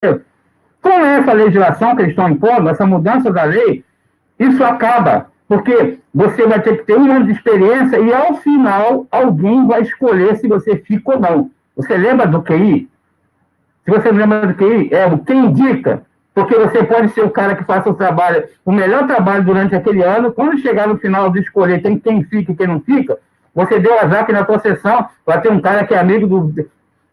Com essa legislação que eles estão impondo, essa mudança da lei, isso acaba, porque você vai ter que ter 1 ano de experiência e, ao final, alguém vai escolher se você fica ou não. Você lembra do QI? Se você não lembra do QI, é o quem indica, porque você pode ser o cara que faça o trabalho, o melhor trabalho durante aquele ano, quando chegar no final de escolher quem fica e quem não fica, você deu azar que na tua sessão vai ter um cara que é amigo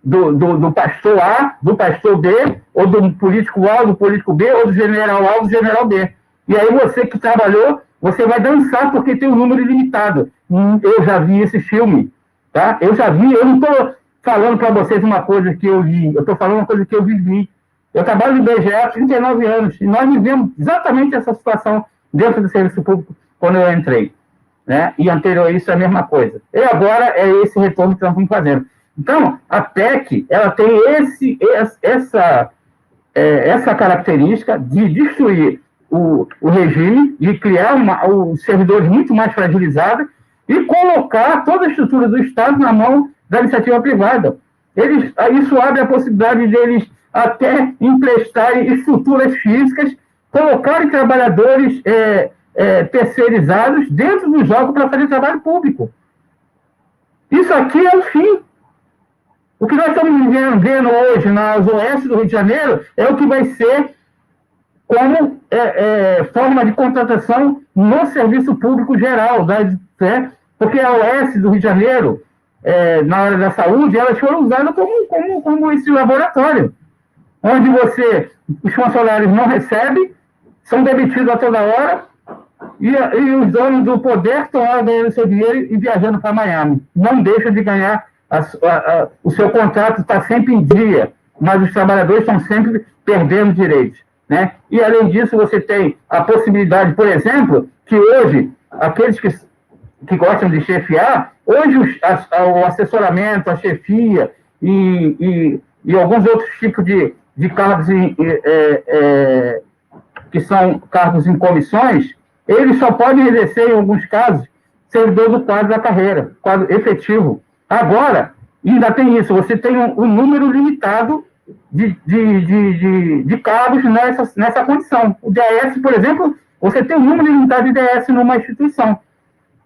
do pastor A, do pastor B, ou do político A, do político B, ou do general A, ou do general B. E aí você que trabalhou, você vai dançar porque tem um número ilimitado. Eu já vi esse filme, tá? Eu já vi, eu não estou falando para vocês uma coisa que eu li, eu estou falando uma coisa que eu vivi. Eu trabalho no IBGE há 39 anos, e nós vivemos exatamente essa situação dentro do serviço público quando eu entrei, né? E anterior a isso é a mesma coisa. E agora é esse retorno que nós estamos fazendo. Então, a PEC, ela tem essa característica de destruir o regime, de criar os servidores muito mais fragilizados e colocar toda a estrutura do Estado na mão da iniciativa privada. Isso abre a possibilidade deles até emprestarem estruturas físicas, colocarem trabalhadores terceirizados dentro do jogo para fazer trabalho público. Isso aqui é o fim. O que nós estamos vendo hoje nas OS do Rio de Janeiro é o que vai ser como forma de contratação no serviço público geral, porque a OS do Rio de Janeiro, na área da saúde, elas foram usadas como esse laboratório, onde os funcionários não recebem, são demitidos a toda hora, e os donos do poder estão lá ganhando seu dinheiro e viajando para Miami. Não deixam de ganhar, o seu contrato está sempre em dia, mas os trabalhadores estão sempre perdendo direitos, né? E, além disso, você tem a possibilidade, por exemplo, que hoje, aqueles que gostam de chefiar, hoje o assessoramento, a chefia e alguns outros tipos de cargos que são cargos em comissões, eles só podem exercer, em alguns casos, servidor do quadro da carreira, quadro efetivo. Agora, ainda tem isso, você tem um número limitado de cargos nessa condição. O DS, por exemplo, você tem um número limitado de DS numa instituição.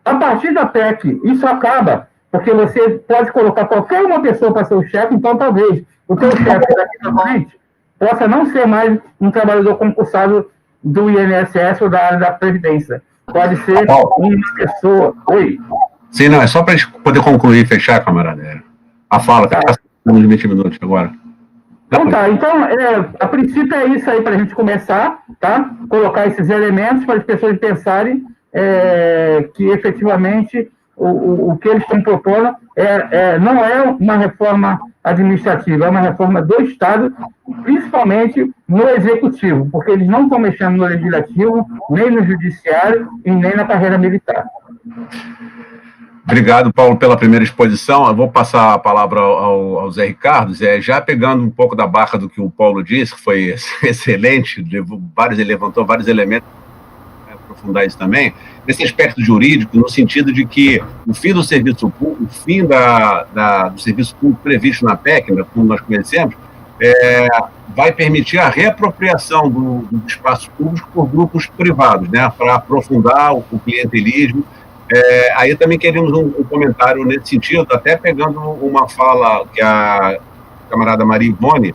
A partir da PEC, isso acaba, porque você pode colocar qualquer uma pessoa para ser o chefe, então talvez o teu chefe daqui para frente possa não ser mais um trabalhador concursado do INSS ou da área da Previdência. Pode ser uma pessoa... Oi? Sim, não, é só para a gente poder concluir e fechar, camarada. A fala, está passando 20 minutos agora. Então tá, a princípio é isso aí para a gente começar, tá? Colocar esses elementos para as pessoas pensarem que efetivamente o que eles estão propondo não é uma reforma administrativa, é uma reforma do Estado, principalmente no Executivo, porque eles não estão mexendo no Legislativo, nem no Judiciário e nem na carreira militar. Obrigado, Paulo, pela primeira exposição. Eu vou passar a palavra ao Zé Ricardo. Zé, já pegando um pouco da barra do que o Paulo disse, que foi excelente, levantou vários elementos, aprofundar isso também, nesse aspecto jurídico, no sentido de que o fim do serviço público, o fim do serviço público previsto na PEC, né, como nós conhecemos, vai permitir a reapropriação do espaço público por grupos privados, né, para aprofundar o clientelismo. Aí também queremos um comentário nesse sentido, até pegando uma fala que a camarada Maria Ivone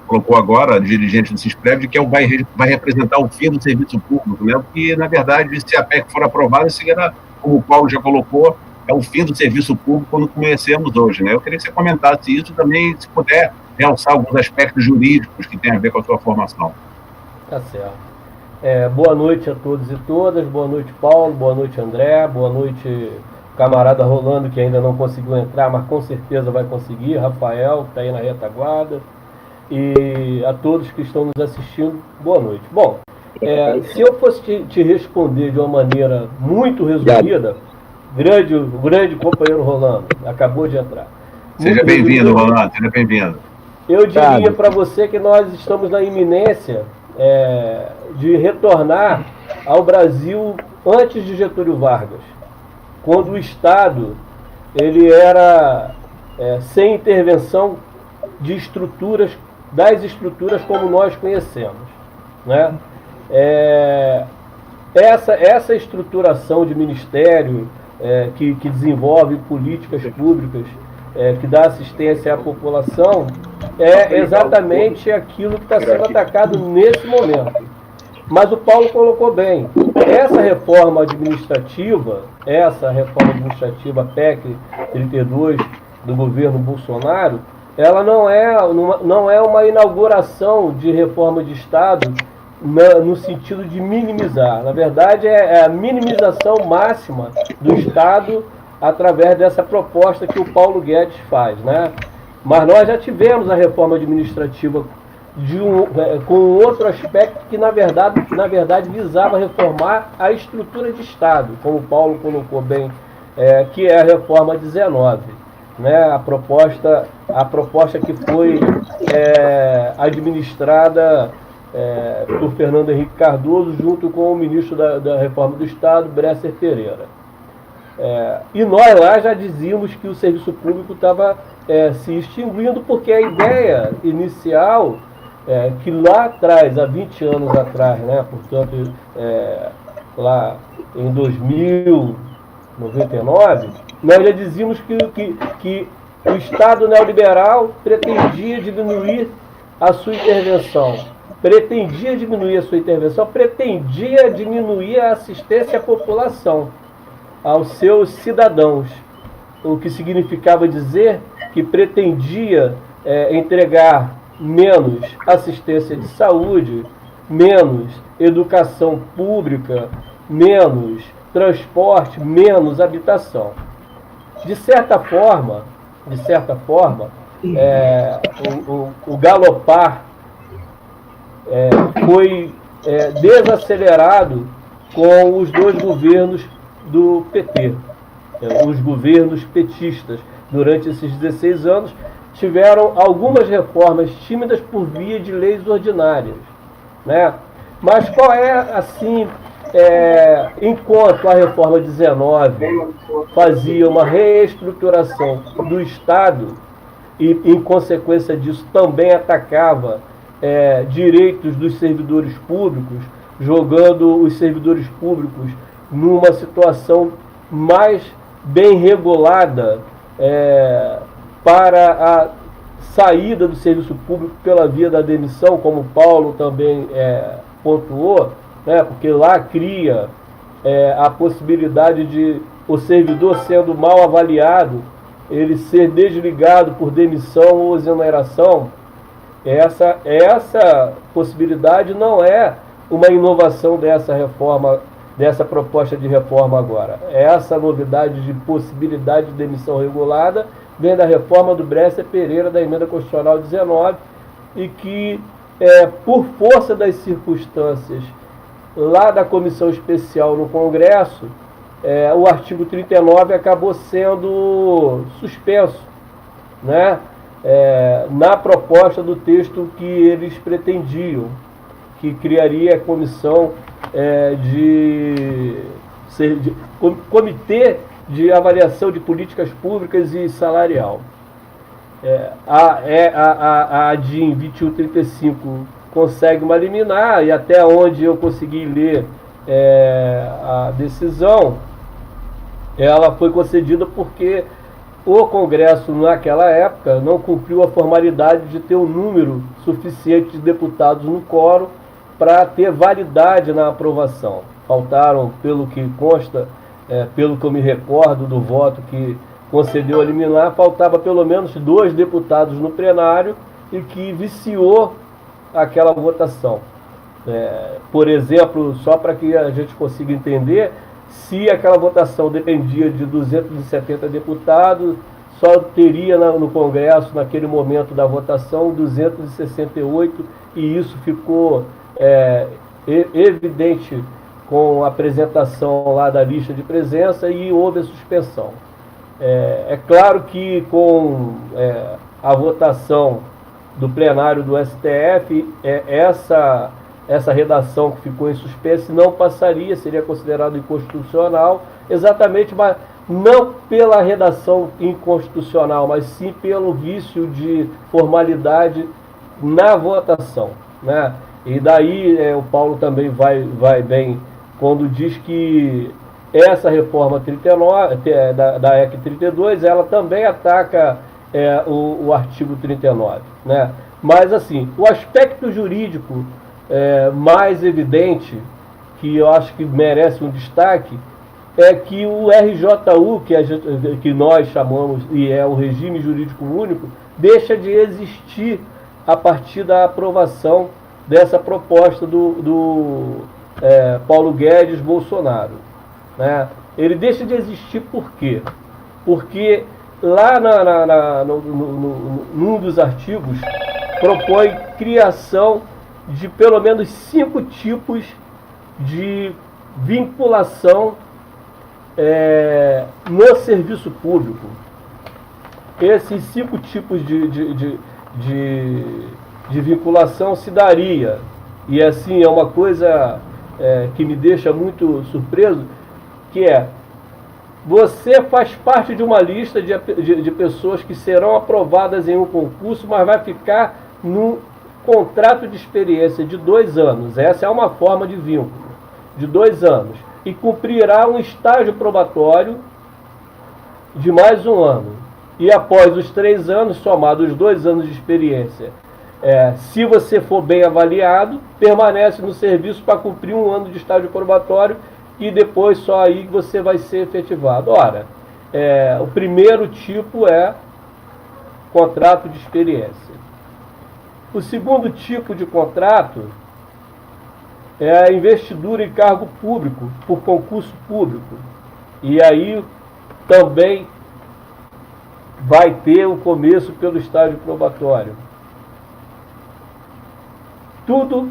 colocou agora, dirigente do CISPREV, de que vai representar o fim do serviço público, né? Porque, na verdade, se a PEC for aprovada, isso será, como o Paulo já colocou, é o fim do serviço público quando conhecemos hoje, né? Eu queria que você comentasse isso também, se puder realçar alguns aspectos jurídicos que têm a ver com a sua formação. Tá certo. Boa noite a todos e todas, boa noite, Paulo, boa noite, André, boa noite, camarada Rolando, que ainda não conseguiu entrar, mas com certeza vai conseguir, Rafael, que está aí na retaguarda, e a todos que estão nos assistindo, boa noite. Bom, se eu fosse te responder de uma maneira muito resumida, o grande companheiro Rolando, acabou de entrar. Seja bem-vindo, Rolando, seja bem-vindo. Eu diria para você que nós estamos na iminência de retornar ao Brasil antes de Getúlio Vargas, quando o Estado ele era sem intervenção de estruturas das estruturas como nós conhecemos, né? Essa estruturação de ministério que desenvolve políticas públicas, que dá assistência à população, é exatamente aquilo que está sendo atacado nesse momento. Mas o Paulo colocou bem, essa reforma administrativa PEC 32 do governo Bolsonaro, ela não é uma inauguração de reforma de Estado no sentido de minimizar. Na verdade, é a minimização máxima do Estado através dessa proposta que o Paulo Guedes faz, né? Mas nós já tivemos a reforma administrativa com outro aspecto que, na verdade, visava reformar a estrutura de Estado, como o Paulo colocou bem, que é a reforma 19. Né? A proposta que foi administrada por Fernando Henrique Cardoso, junto com o ministro da Reforma do Estado, Bresser Pereira. E nós lá já dizíamos que o serviço público estava se extinguindo, porque a ideia inicial, que lá atrás, há 20 anos atrás, né, portanto, lá em 2099, nós já dizíamos que o Estado neoliberal pretendia diminuir a sua intervenção, pretendia diminuir a assistência à população, aos seus cidadãos, o que significava dizer que pretendia entregar menos assistência de saúde, menos educação pública, menos transporte, menos habitação. De certa forma, o galopar foi desacelerado com os dois governos do PT. Os governos petistas, durante esses 16 anos, tiveram algumas reformas tímidas por via de leis ordinárias, né? Mas qual assim, enquanto a reforma 19 fazia uma reestruturação do Estado e, em consequência disso, também atacava direitos dos servidores públicos, jogando os servidores públicos numa situação mais bem regulada para a saída do serviço público pela via da demissão, como o Paulo também pontuou, né, porque lá cria a possibilidade de o servidor, sendo mal avaliado, ele ser desligado por demissão ou exoneração. Essa possibilidade não é uma inovação dessa reforma, dessa proposta de reforma agora. Essa novidade de possibilidade de demissão regulada vem da reforma do Bresser Pereira, da Emenda Constitucional 19, e que, por força das circunstâncias lá da comissão especial no Congresso, o artigo 39 acabou sendo suspenso, né, na proposta do texto que eles pretendiam, que criaria a comissão Comitê de Avaliação de Políticas Públicas e Salarial. A DIN 2135 consegue uma liminar, e até onde eu consegui ler a decisão, ela foi concedida porque o Congresso, naquela época, não cumpriu a formalidade de ter um número suficiente de deputados no quórum para ter validade na aprovação. Faltaram, pelo que consta, pelo que eu me recordo do voto que concedeu a liminar, faltava pelo menos 2 deputados no plenário, e que viciou aquela votação. Por exemplo, só para que a gente consiga entender, se aquela votação dependia de 270 deputados, só teria no Congresso, naquele momento da votação, 268, e isso ficou evidente com a apresentação lá da lista de presença, e houve a suspensão. É claro que com a votação do plenário do STF, essa redação que ficou em suspense não passaria, seria considerado inconstitucional, exatamente, mas não pela redação inconstitucional, mas sim pelo vício de formalidade na votação, né? E daí o Paulo também vai bem quando diz que essa reforma 39, da EC 32, ela também ataca o artigo 39, né? Mas, assim, o aspecto jurídico mais evidente, que eu acho que merece um destaque, é que o RJU, que nós chamamos, e é o regime jurídico único, deixa de existir a partir da aprovação dessa proposta do Paulo Guedes Bolsonaro, né? Ele deixa de existir por quê? Porque lá num dos artigos propõe criação de pelo menos 5 tipos de vinculação no serviço público. Esses 5 tipos de vinculação se daria, e assim é uma coisa que me deixa muito surpreso, que você faz parte de uma lista de pessoas que serão aprovadas em um concurso, mas vai ficar num contrato de experiência de 2 anos. Essa é uma forma de vínculo, de 2 anos. E cumprirá um estágio probatório de mais 1 ano. E após os 3 anos, somados os 2 anos de experiência, se você for bem avaliado, permanece no serviço para cumprir 1 ano de estágio probatório e depois só aí você vai ser efetivado. Ora, o primeiro tipo é contrato de experiência. O segundo tipo de contrato é a investidura em cargo público, por concurso público. E aí também vai ter o começo pelo estágio probatório. Tudo,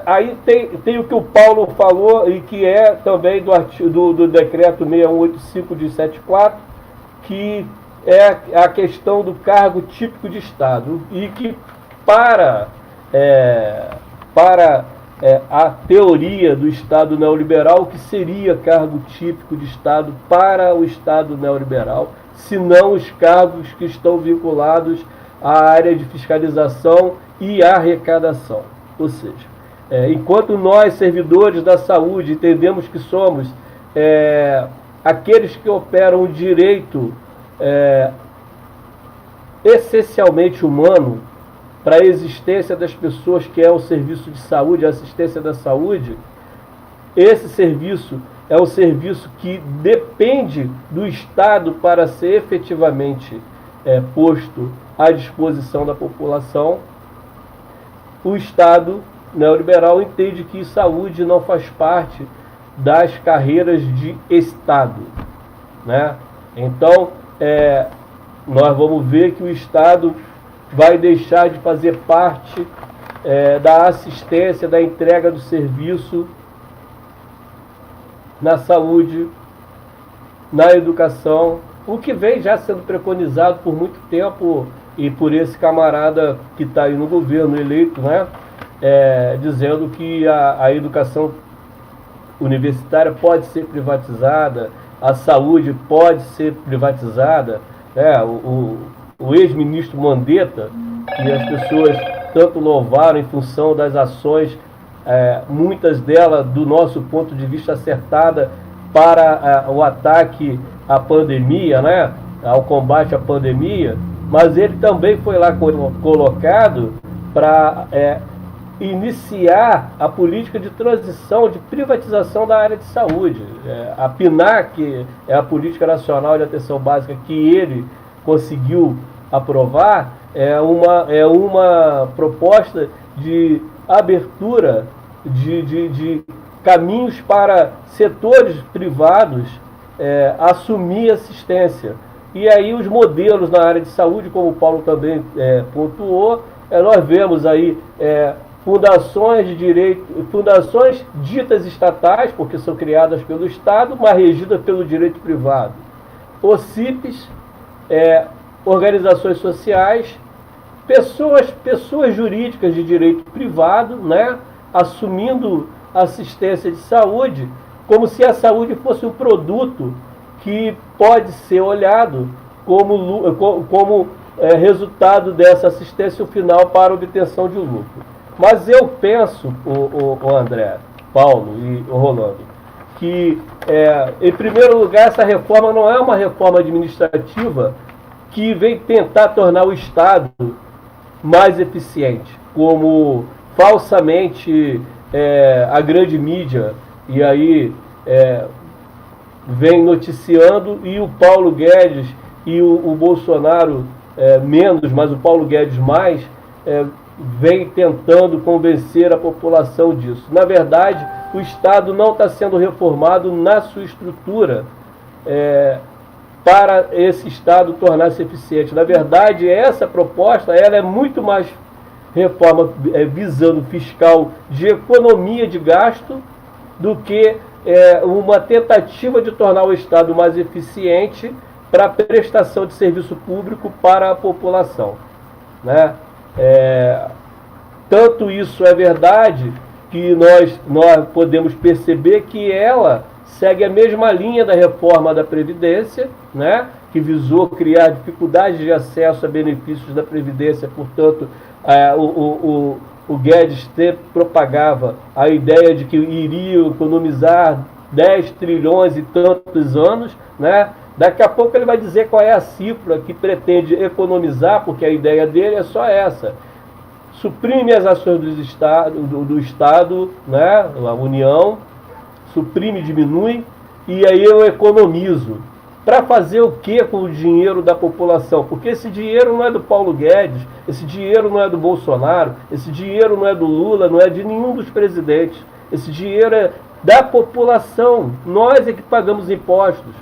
aí tem o que o Paulo falou, e que é também do decreto 6185 de 74, que é a questão do cargo típico de Estado, e que para a teoria do Estado neoliberal, o que seria cargo típico de Estado para o Estado neoliberal, se não os cargos que estão vinculados à área de fiscalização e arrecadação. Ou seja, enquanto nós, servidores da saúde, entendemos que somos aqueles que operam o direito essencialmente humano para a existência das pessoas, que é o serviço de saúde, a assistência da saúde, esse serviço é um serviço que depende do Estado para ser efetivamente posto à disposição da população. O Estado neoliberal entende que saúde não faz parte das carreiras de Estado, né? Então, nós vamos ver que o Estado vai deixar de fazer parte da assistência, da entrega do serviço na saúde, na educação, o que vem já sendo preconizado por muito tempo e por esse camarada que está aí no governo eleito, né? Dizendo que a educação universitária pode ser privatizada, a saúde pode ser privatizada. O ex-ministro Mandetta, que as pessoas tanto louvaram em função das ações, muitas delas, do nosso ponto de vista, acertada para o ataque à pandemia, né? Ao combate à pandemia, mas ele também foi lá colocado para iniciar a política de transição, de privatização da área de saúde. A PNAC, que é a Política Nacional de Atenção Básica, que ele conseguiu aprovar, é uma proposta de abertura de caminhos para setores privados assumir assistência. E aí os modelos na área de saúde, como o Paulo também pontuou, nós vemos aí fundações de direito, fundações ditas estatais, porque são criadas pelo Estado, mas regidas pelo direito privado. OCIPs, organizações sociais, pessoas jurídicas de direito privado, né, assumindo assistência de saúde, como se a saúde fosse um produto que pode ser olhado como resultado dessa assistência final para obtenção de lucro. Mas eu penso, o André, Paulo e o Rolando, que, em primeiro lugar, essa reforma não é uma reforma administrativa que vem tentar tornar o Estado mais eficiente, como falsamente a grande mídia e aí vem noticiando, e o Paulo Guedes e o Bolsonaro menos, mas o Paulo Guedes mais, vem tentando convencer a população disso. Na verdade, o Estado não está sendo reformado na sua estrutura para esse Estado tornar-se eficiente. Na verdade, essa proposta ela é muito mais reforma visando fiscal de economia de gasto do que uma tentativa de tornar o Estado mais eficiente para a prestação de serviço público para a população, né? Tanto isso é verdade que nós podemos perceber que ela segue a mesma linha da reforma da Previdência, né? Que visou criar dificuldades de acesso a benefícios da Previdência. Portanto, o Guedes propagava a ideia de que iria economizar 10 trilhões e tantos anos, né? Daqui a pouco ele vai dizer qual é a cifra que pretende economizar, porque a ideia dele é só essa. Suprime as ações do Estado, né? A União, suprime, diminui, e aí eu economizo. Para fazer o que com o dinheiro da população? Porque esse dinheiro não é do Paulo Guedes, esse dinheiro não é do Bolsonaro, esse dinheiro não é do Lula, não é de nenhum dos presidentes. Esse dinheiro é da população, nós é que pagamos impostos.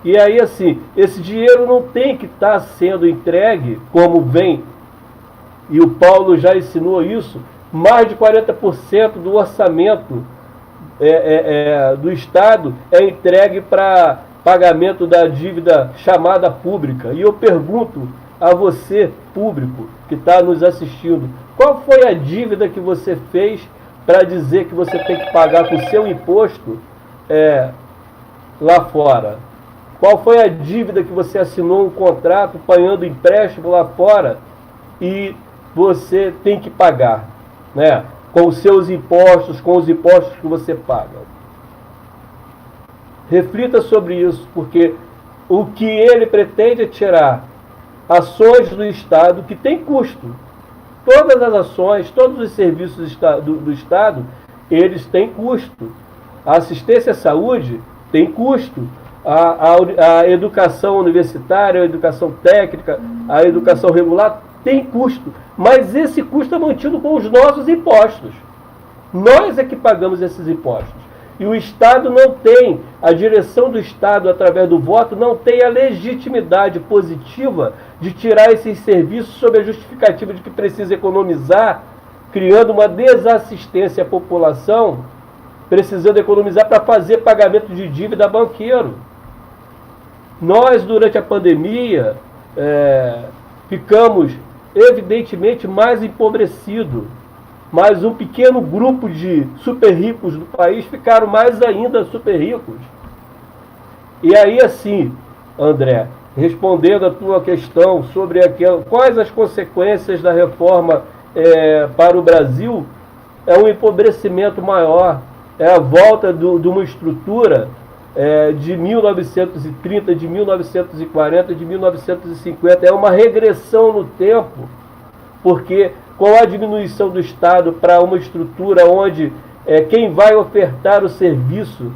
E aí, assim, esse dinheiro não tem que estar sendo entregue como vem, e o Paulo já ensinou isso, mais de 40% do orçamento do Estado é entregue para pagamento da dívida chamada pública. E eu pergunto a você, público, que está nos assistindo, qual foi a dívida que você fez para dizer que você tem que pagar com o seu imposto lá fora? Qual foi a dívida que você assinou um contrato pagando empréstimo lá fora e você tem que pagar, né? Com os seus impostos, com os impostos que você paga. Reflita sobre isso, porque o que ele pretende é tirar ações do Estado que tem custo. Todas as ações, todos os serviços do Estado, eles têm custo. A assistência à saúde tem custo. A educação universitária, a educação técnica, a educação regular tem custo. Mas esse custo é mantido com os nossos impostos. Nós é que pagamos esses impostos. E o Estado não tem, a direção do Estado, através do voto, não tem a legitimidade positiva de tirar esses serviços sob a justificativa de que precisa economizar, criando uma desassistência à população, precisando economizar para fazer pagamento de dívida a banqueiro. Nós, durante a pandemia, ficamos, evidentemente, mais empobrecidos. Mas um pequeno grupo de super ricos do país ficaram mais ainda super ricos. E aí, assim, André, respondendo a tua questão sobre quais as consequências da reforma para o Brasil, é um empobrecimento maior, é a volta de uma estrutura de 1930, de 1940, de 1950, é uma regressão no tempo, porque com a diminuição do Estado para uma estrutura onde quem vai ofertar o serviço,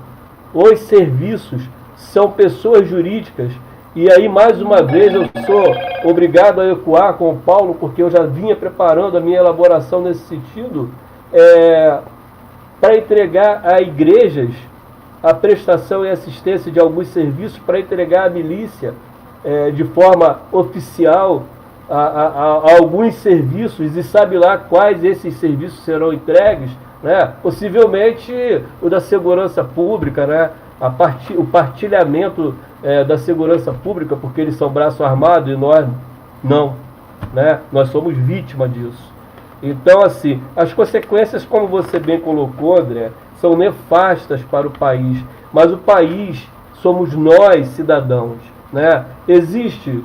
os serviços, são pessoas jurídicas. E aí, mais uma vez, eu sou obrigado a ecoar com o Paulo, porque eu já vinha preparando a minha elaboração nesse sentido, para entregar a igrejas a prestação e assistência de alguns serviços, para entregar à milícia de forma oficial a alguns serviços, e sabe lá quais esses serviços serão entregues, né? Possivelmente o da segurança pública, né? O partilhamento da segurança pública, porque eles são braço armado e nós não, né? Nós somos vítima disso. Então, assim, as consequências, como você bem colocou, André, são nefastas para o país, mas o país somos nós, cidadãos, né? Existe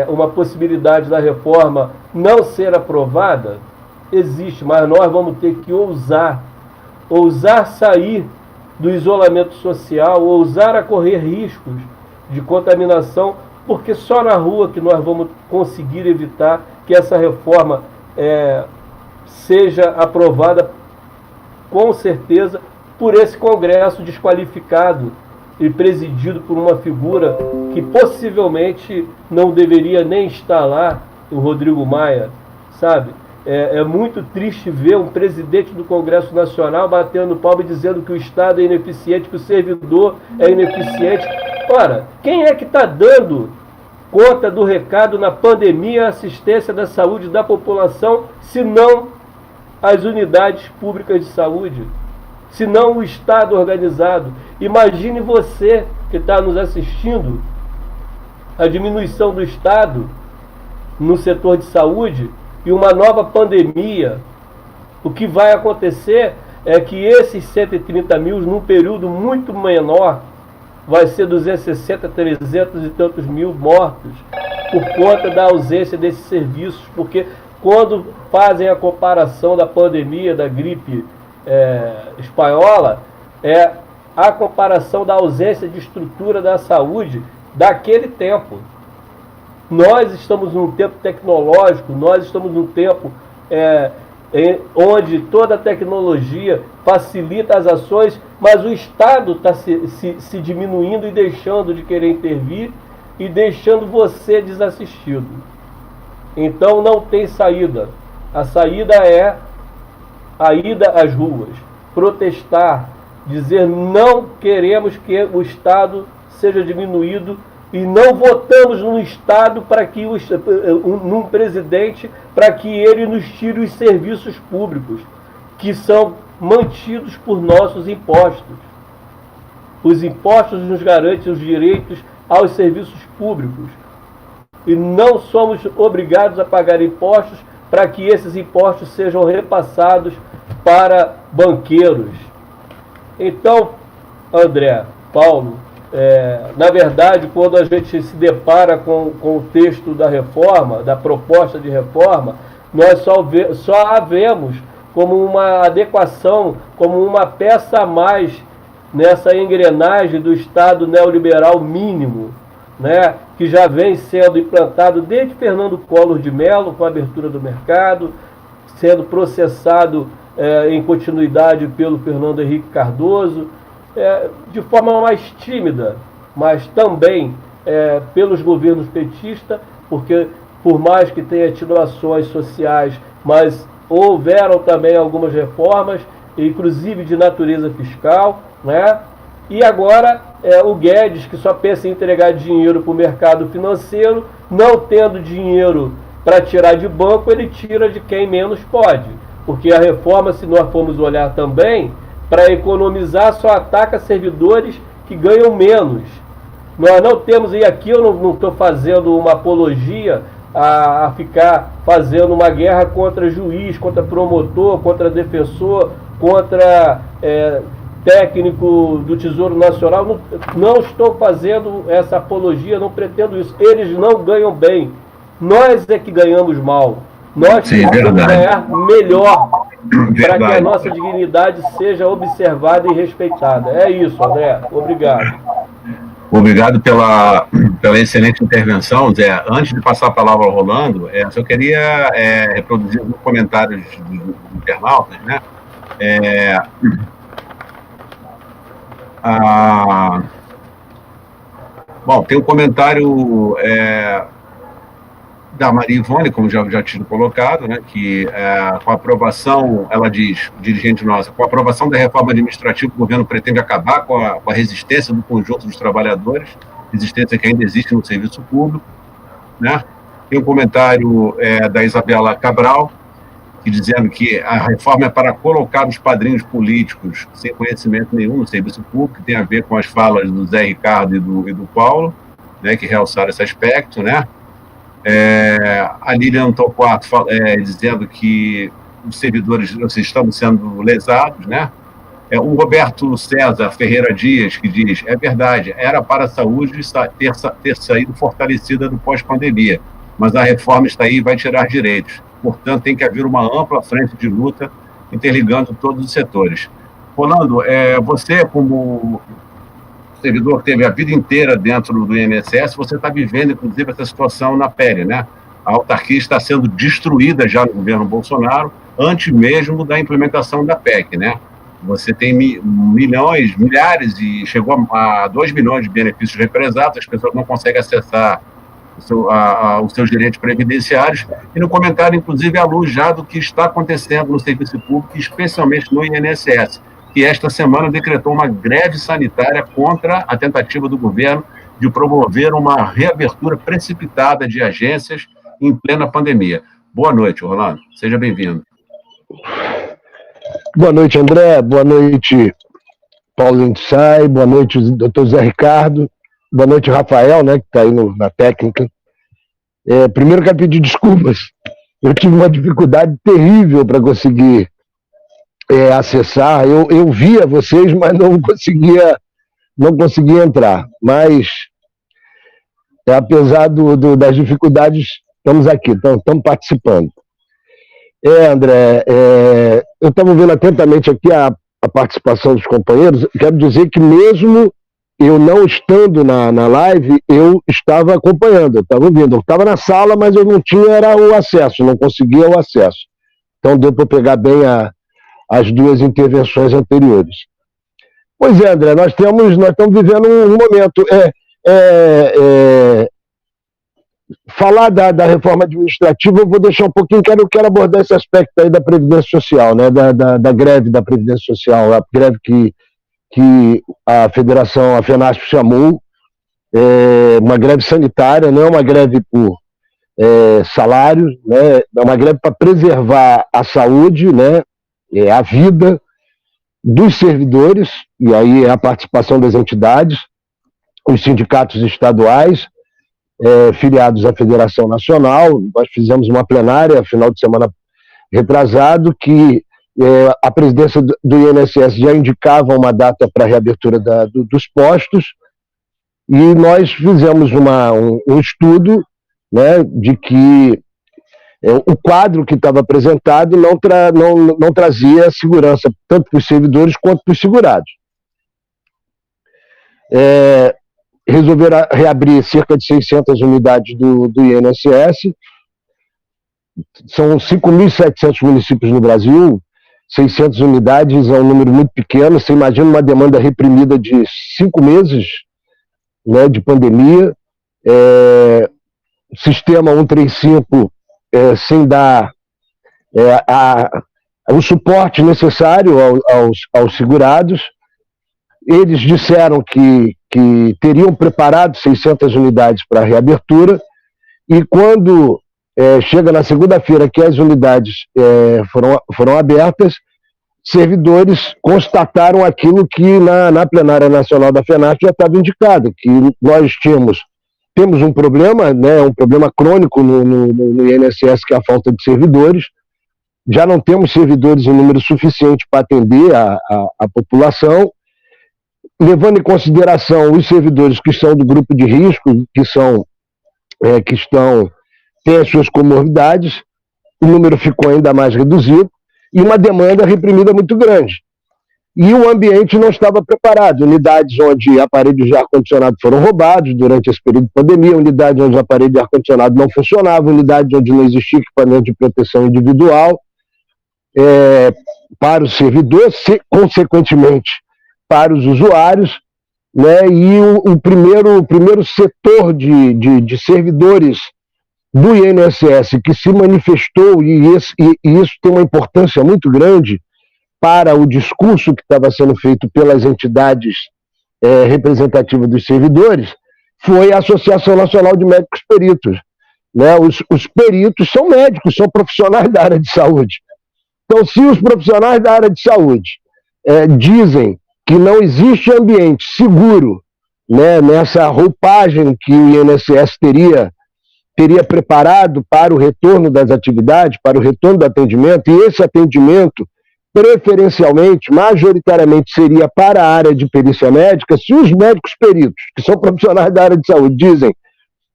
uma possibilidade da reforma não ser aprovada, existe, mas nós vamos ter que ousar sair do isolamento social, ousar a correr riscos de contaminação, porque só na rua que nós vamos conseguir evitar que essa reforma seja aprovada, com certeza, por esse Congresso desqualificado e presidido por uma figura que possivelmente não deveria nem estar lá, o Rodrigo Maia, sabe? É muito triste ver um presidente do Congresso Nacional batendo palma e dizendo que o Estado é ineficiente, que o servidor é ineficiente. Ora, quem é que está dando conta do recado na pandemia, assistência da saúde da população, se não as unidades públicas de saúde, se não o Estado organizado? Imagine você que está nos assistindo, a diminuição do Estado no setor de saúde e uma nova pandemia. O que vai acontecer é que esses 130 mil, num período muito menor, vai ser 260, 300 e tantos mil mortos por conta da ausência desses serviços, porque quando fazem a comparação da pandemia, da gripe espanhola, é a comparação da ausência de estrutura da saúde daquele tempo. Nós estamos num tempo tecnológico, nós estamos num tempo onde toda a tecnologia facilita as ações, mas o Estado está se diminuindo e deixando de querer intervir e deixando você desassistido. Então não tem saída. A saída é a ida às ruas, protestar, dizer não queremos que o Estado seja diminuído e não votamos num Estado para que num presidente para que ele nos tire os serviços públicos que são mantidos por nossos impostos. Os impostos nos garantem os direitos aos serviços públicos e não somos obrigados a pagar impostos para que esses impostos sejam repassados para banqueiros. Então, André, Paulo, na verdade, quando a gente se depara com o texto da reforma, da proposta de reforma, nós só a vemos como uma adequação, como uma peça a mais nessa engrenagem do Estado neoliberal mínimo, né, que já vem sendo implantado desde Fernando Collor de Mello, com a abertura do mercado, sendo processado em continuidade pelo Fernando Henrique Cardoso, de forma mais tímida, mas também pelos governos petistas, porque por mais que tenha tido ações sociais, mas houveram também algumas reformas, inclusive de natureza fiscal, né? E agora o Guedes, que só pensa em entregar dinheiro para o mercado financeiro, não tendo dinheiro para tirar de banco, ele tira de quem menos pode, porque a reforma, se nós formos olhar também, para economizar, só ataca servidores que ganham menos. Nós não temos, e aqui eu não estou fazendo uma apologia a ficar fazendo uma guerra contra juiz, contra promotor, contra defensor, contra técnico do Tesouro Nacional. Não estou fazendo essa apologia, não pretendo isso. Eles não ganham bem. Nós é que ganhamos mal. Nós precisamos ganhar melhor para que a nossa dignidade seja observada e respeitada. É isso, André. Obrigado. Obrigado pela excelente intervenção, Zé. Antes de passar a palavra ao Rolando, eu queria reproduzir alguns comentários do internautas, né? Bom, tem um comentário da Maria Ivone, como já tinha colocado, né, que com a aprovação, ela diz, dirigente nossa, com a aprovação da reforma administrativa, o governo pretende acabar com a resistência do conjunto dos trabalhadores, resistência que ainda existe no serviço público, né? Tem um comentário da Isabela Cabral, que dizendo que a reforma é para colocar os padrinhos políticos sem conhecimento nenhum no serviço público, que tem a ver com as falas do Zé Ricardo e do Paulo, né, que realçaram esse aspecto, né? A Lilian Torquato dizendo que os servidores estão sendo lesados, né? O Roberto César Ferreira Dias, que diz, é verdade, era para a saúde ter saído fortalecida no pós-pandemia, mas a reforma está aí e vai tirar direitos. Portanto, tem que haver uma ampla frente de luta interligando todos os setores. Rolando, você, como servidor que teve a vida inteira dentro do INSS, você está vivendo, inclusive, essa situação na pele, né? A autarquia está sendo destruída já no governo Bolsonaro, antes mesmo da implementação da PEC, né? Você tem milhões, milhares, e chegou a 2 milhões de benefícios represados, as pessoas não conseguem acessar os seus direitos previdenciários, e no comentário, inclusive, à luz já do que está acontecendo no serviço público, especialmente no INSS, que esta semana decretou uma greve sanitária contra a tentativa do governo de promover uma reabertura precipitada de agências em plena pandemia. Boa noite, Rolando. Seja bem-vindo. Boa noite, André. Boa noite, Paulo Lindsay. Boa noite, doutor Zé Ricardo. Boa noite, Rafael, né, que está aí na técnica. Primeiro, quero pedir desculpas. Eu tive uma dificuldade terrível para conseguir acessar. Eu via vocês, mas não conseguia entrar. Mas, apesar das dificuldades, estamos aqui, estamos participando. André, eu estava vendo atentamente aqui a participação dos companheiros. Quero dizer que mesmo eu não estando na live, eu estava acompanhando, eu estava ouvindo. Eu estava na sala, mas eu não tinha o acesso, não conseguia o acesso. Então deu para pegar bem as duas intervenções anteriores. Pois é, André, nós estamos vivendo um momento. Falar da reforma administrativa, eu vou deixar um pouquinho, eu quero abordar esse aspecto aí da Previdência Social, né, da greve da Previdência Social, a greve que a Federação, a FENASP chamou, uma greve sanitária, não é uma greve por salário, né, é uma greve para preservar a saúde, né, a vida dos servidores, e aí é a participação das entidades, os sindicatos estaduais, filiados à Federação Nacional. Nós fizemos uma plenária, final de semana retrasado, que a presidência do INSS já indicava uma data para a reabertura dos postos, e nós fizemos um estudo, né, de que o quadro que estava apresentado não trazia segurança, tanto para os servidores quanto para os segurados. Resolveram reabrir cerca de 600 unidades do INSS, são 5.700 municípios no Brasil, 600 unidades é um número muito pequeno. Você imagina uma demanda reprimida de 5 meses, né, de pandemia, sistema 135 sem dar o suporte necessário aos segurados. Eles disseram que teriam preparado 600 unidades para a reabertura, e quando chega na segunda-feira que as unidades foram abertas, servidores constataram aquilo que na plenária nacional da FENASP já estava indicado, que nós temos um problema, né, um problema crônico no INSS, que é a falta de servidores. Já não temos servidores em número suficiente para atender a população, levando em consideração os servidores que são do grupo de risco, têm as suas comorbidades, o número ficou ainda mais reduzido, e uma demanda reprimida muito grande. E o ambiente não estava preparado. Unidades onde aparelhos de ar-condicionado foram roubados durante esse período de pandemia, unidades onde o aparelho de ar-condicionado não funcionava, unidades onde não existia equipamento de proteção individual para os servidores, consequentemente para os usuários, né? E o primeiro setor de servidores do INSS que se manifestou, e isso tem uma importância muito grande para o discurso que estava sendo feito pelas entidades representativas dos servidores, foi a Associação Nacional de Médicos Peritos. Né? Os peritos são médicos, são profissionais da área de saúde. Então, se os profissionais da área de saúde dizem que não existe ambiente seguro, né, nessa roupagem que o INSS teria preparado para o retorno das atividades, para o retorno do atendimento, e esse atendimento preferencialmente, majoritariamente, seria para a área de perícia médica, se os médicos peritos, que são profissionais da área de saúde, dizem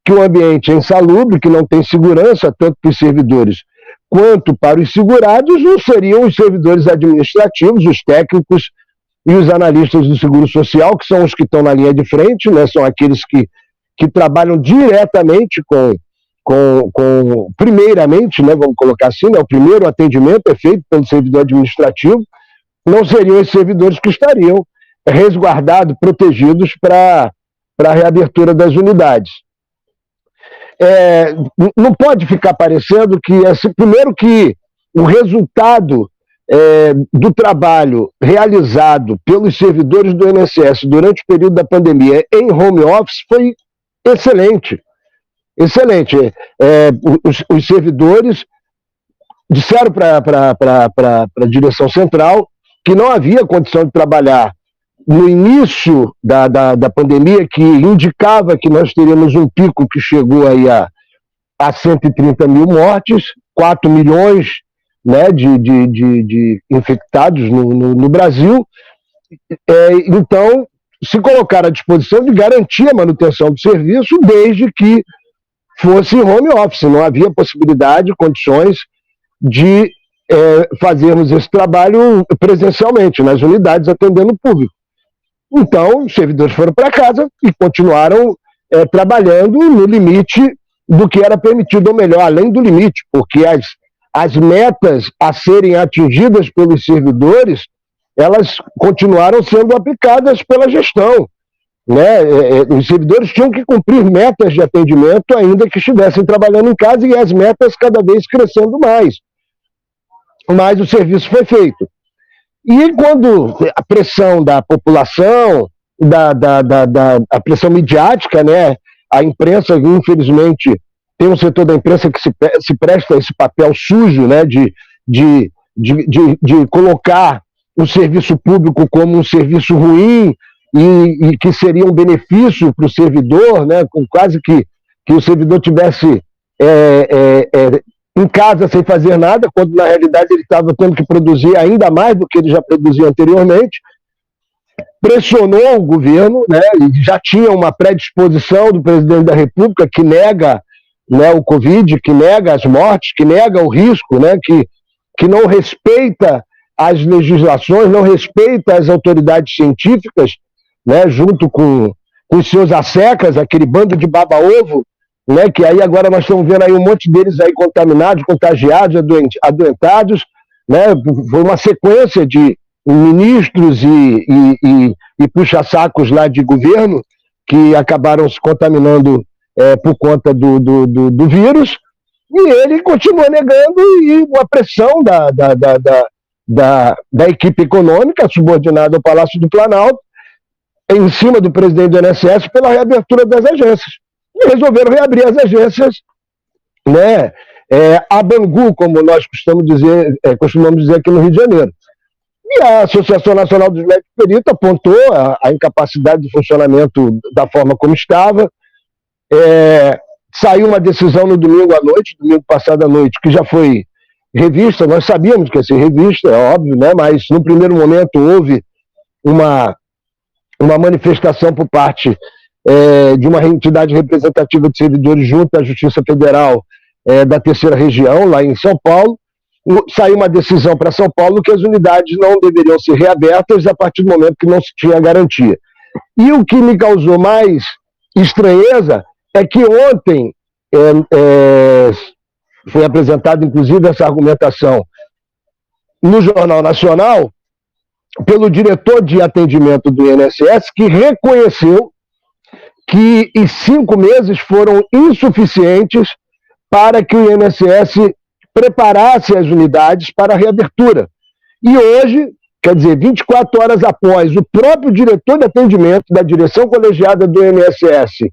que o ambiente é insalubre, que não tem segurança, tanto para os servidores quanto para os segurados, não seriam os servidores administrativos, os técnicos e os analistas do Seguro Social, que são os que estão na linha de frente, né? São aqueles que trabalham diretamente primeiramente, né, vamos colocar assim, né, o primeiro atendimento é feito pelo servidor administrativo, não seriam esses servidores que estariam resguardados, protegidos para a reabertura das unidades. Não pode ficar parecendo que, primeiro que o resultado do trabalho realizado pelos servidores do INSS durante o período da pandemia em home office foi excelente. Excelente. Os servidores disseram para a direção central que não havia condição de trabalhar no início da pandemia, que indicava que nós teríamos um pico que chegou aí a 130 mil mortes, 4 milhões, né, de infectados no Brasil. Então, se colocaram à disposição de garantir a manutenção do serviço desde que fosse home office. Não havia possibilidade, condições de fazermos esse trabalho presencialmente, nas unidades, atendendo o público. Então, os servidores foram para casa e continuaram trabalhando no limite do que era permitido, ou melhor, além do limite, porque as metas a serem atingidas pelos servidores, elas continuaram sendo aplicadas pela gestão, né? Os servidores tinham que cumprir metas de atendimento, ainda que estivessem trabalhando em casa, e as metas cada vez crescendo mais. Mas o serviço foi feito. E quando a pressão da população, a pressão midiática, né? A imprensa, infelizmente, tem um setor da imprensa que se presta a esse papel sujo, né? De colocar o serviço público como um serviço ruim e que seria um benefício para o servidor, né? Com quase que o servidor tivesse em casa sem fazer nada, quando na realidade ele estava tendo que produzir ainda mais do que ele já produzia anteriormente. Pressionou o governo, né? E já tinha uma predisposição do presidente da República que nega, né, o Covid, que nega as mortes, que nega o risco, né? Que não respeita as legislações, não respeita as autoridades científicas, né? Junto com os seus assecas, aquele bando de baba-ovo, né, que aí agora nós estamos vendo aí um monte deles aí contaminados, contagiados, adoentados, né? Foi uma sequência de ministros e puxa-sacos lá de governo que acabaram se contaminando por conta do vírus, e ele continua negando, e a pressão da equipe econômica subordinada ao Palácio do Planalto em cima do presidente do INSS pela reabertura das agências. E resolveram reabrir as agências, né, a Bangu, como nós costumamos dizer aqui no Rio de Janeiro. E a Associação Nacional dos Médicos Peritos apontou a incapacidade de funcionamento da forma como estava. Saiu uma decisão no domingo à noite, domingo passado à noite, que já foi revista. Nós sabíamos que ia ser revista, é óbvio, né, mas no primeiro momento houve uma manifestação por parte de uma entidade representativa de servidores junto à Justiça Federal da Terceira Região, lá em São Paulo. Saiu uma decisão para São Paulo que as unidades não deveriam ser reabertas a partir do momento que não se tinha garantia. E o que me causou mais estranheza é que ontem foi apresentada, inclusive, essa argumentação no Jornal Nacional pelo diretor de atendimento do INSS, que reconheceu que os 5 meses foram insuficientes para que o INSS preparasse as unidades para a reabertura. E hoje, quer dizer, 24 horas após o próprio diretor de atendimento da direção colegiada do INSS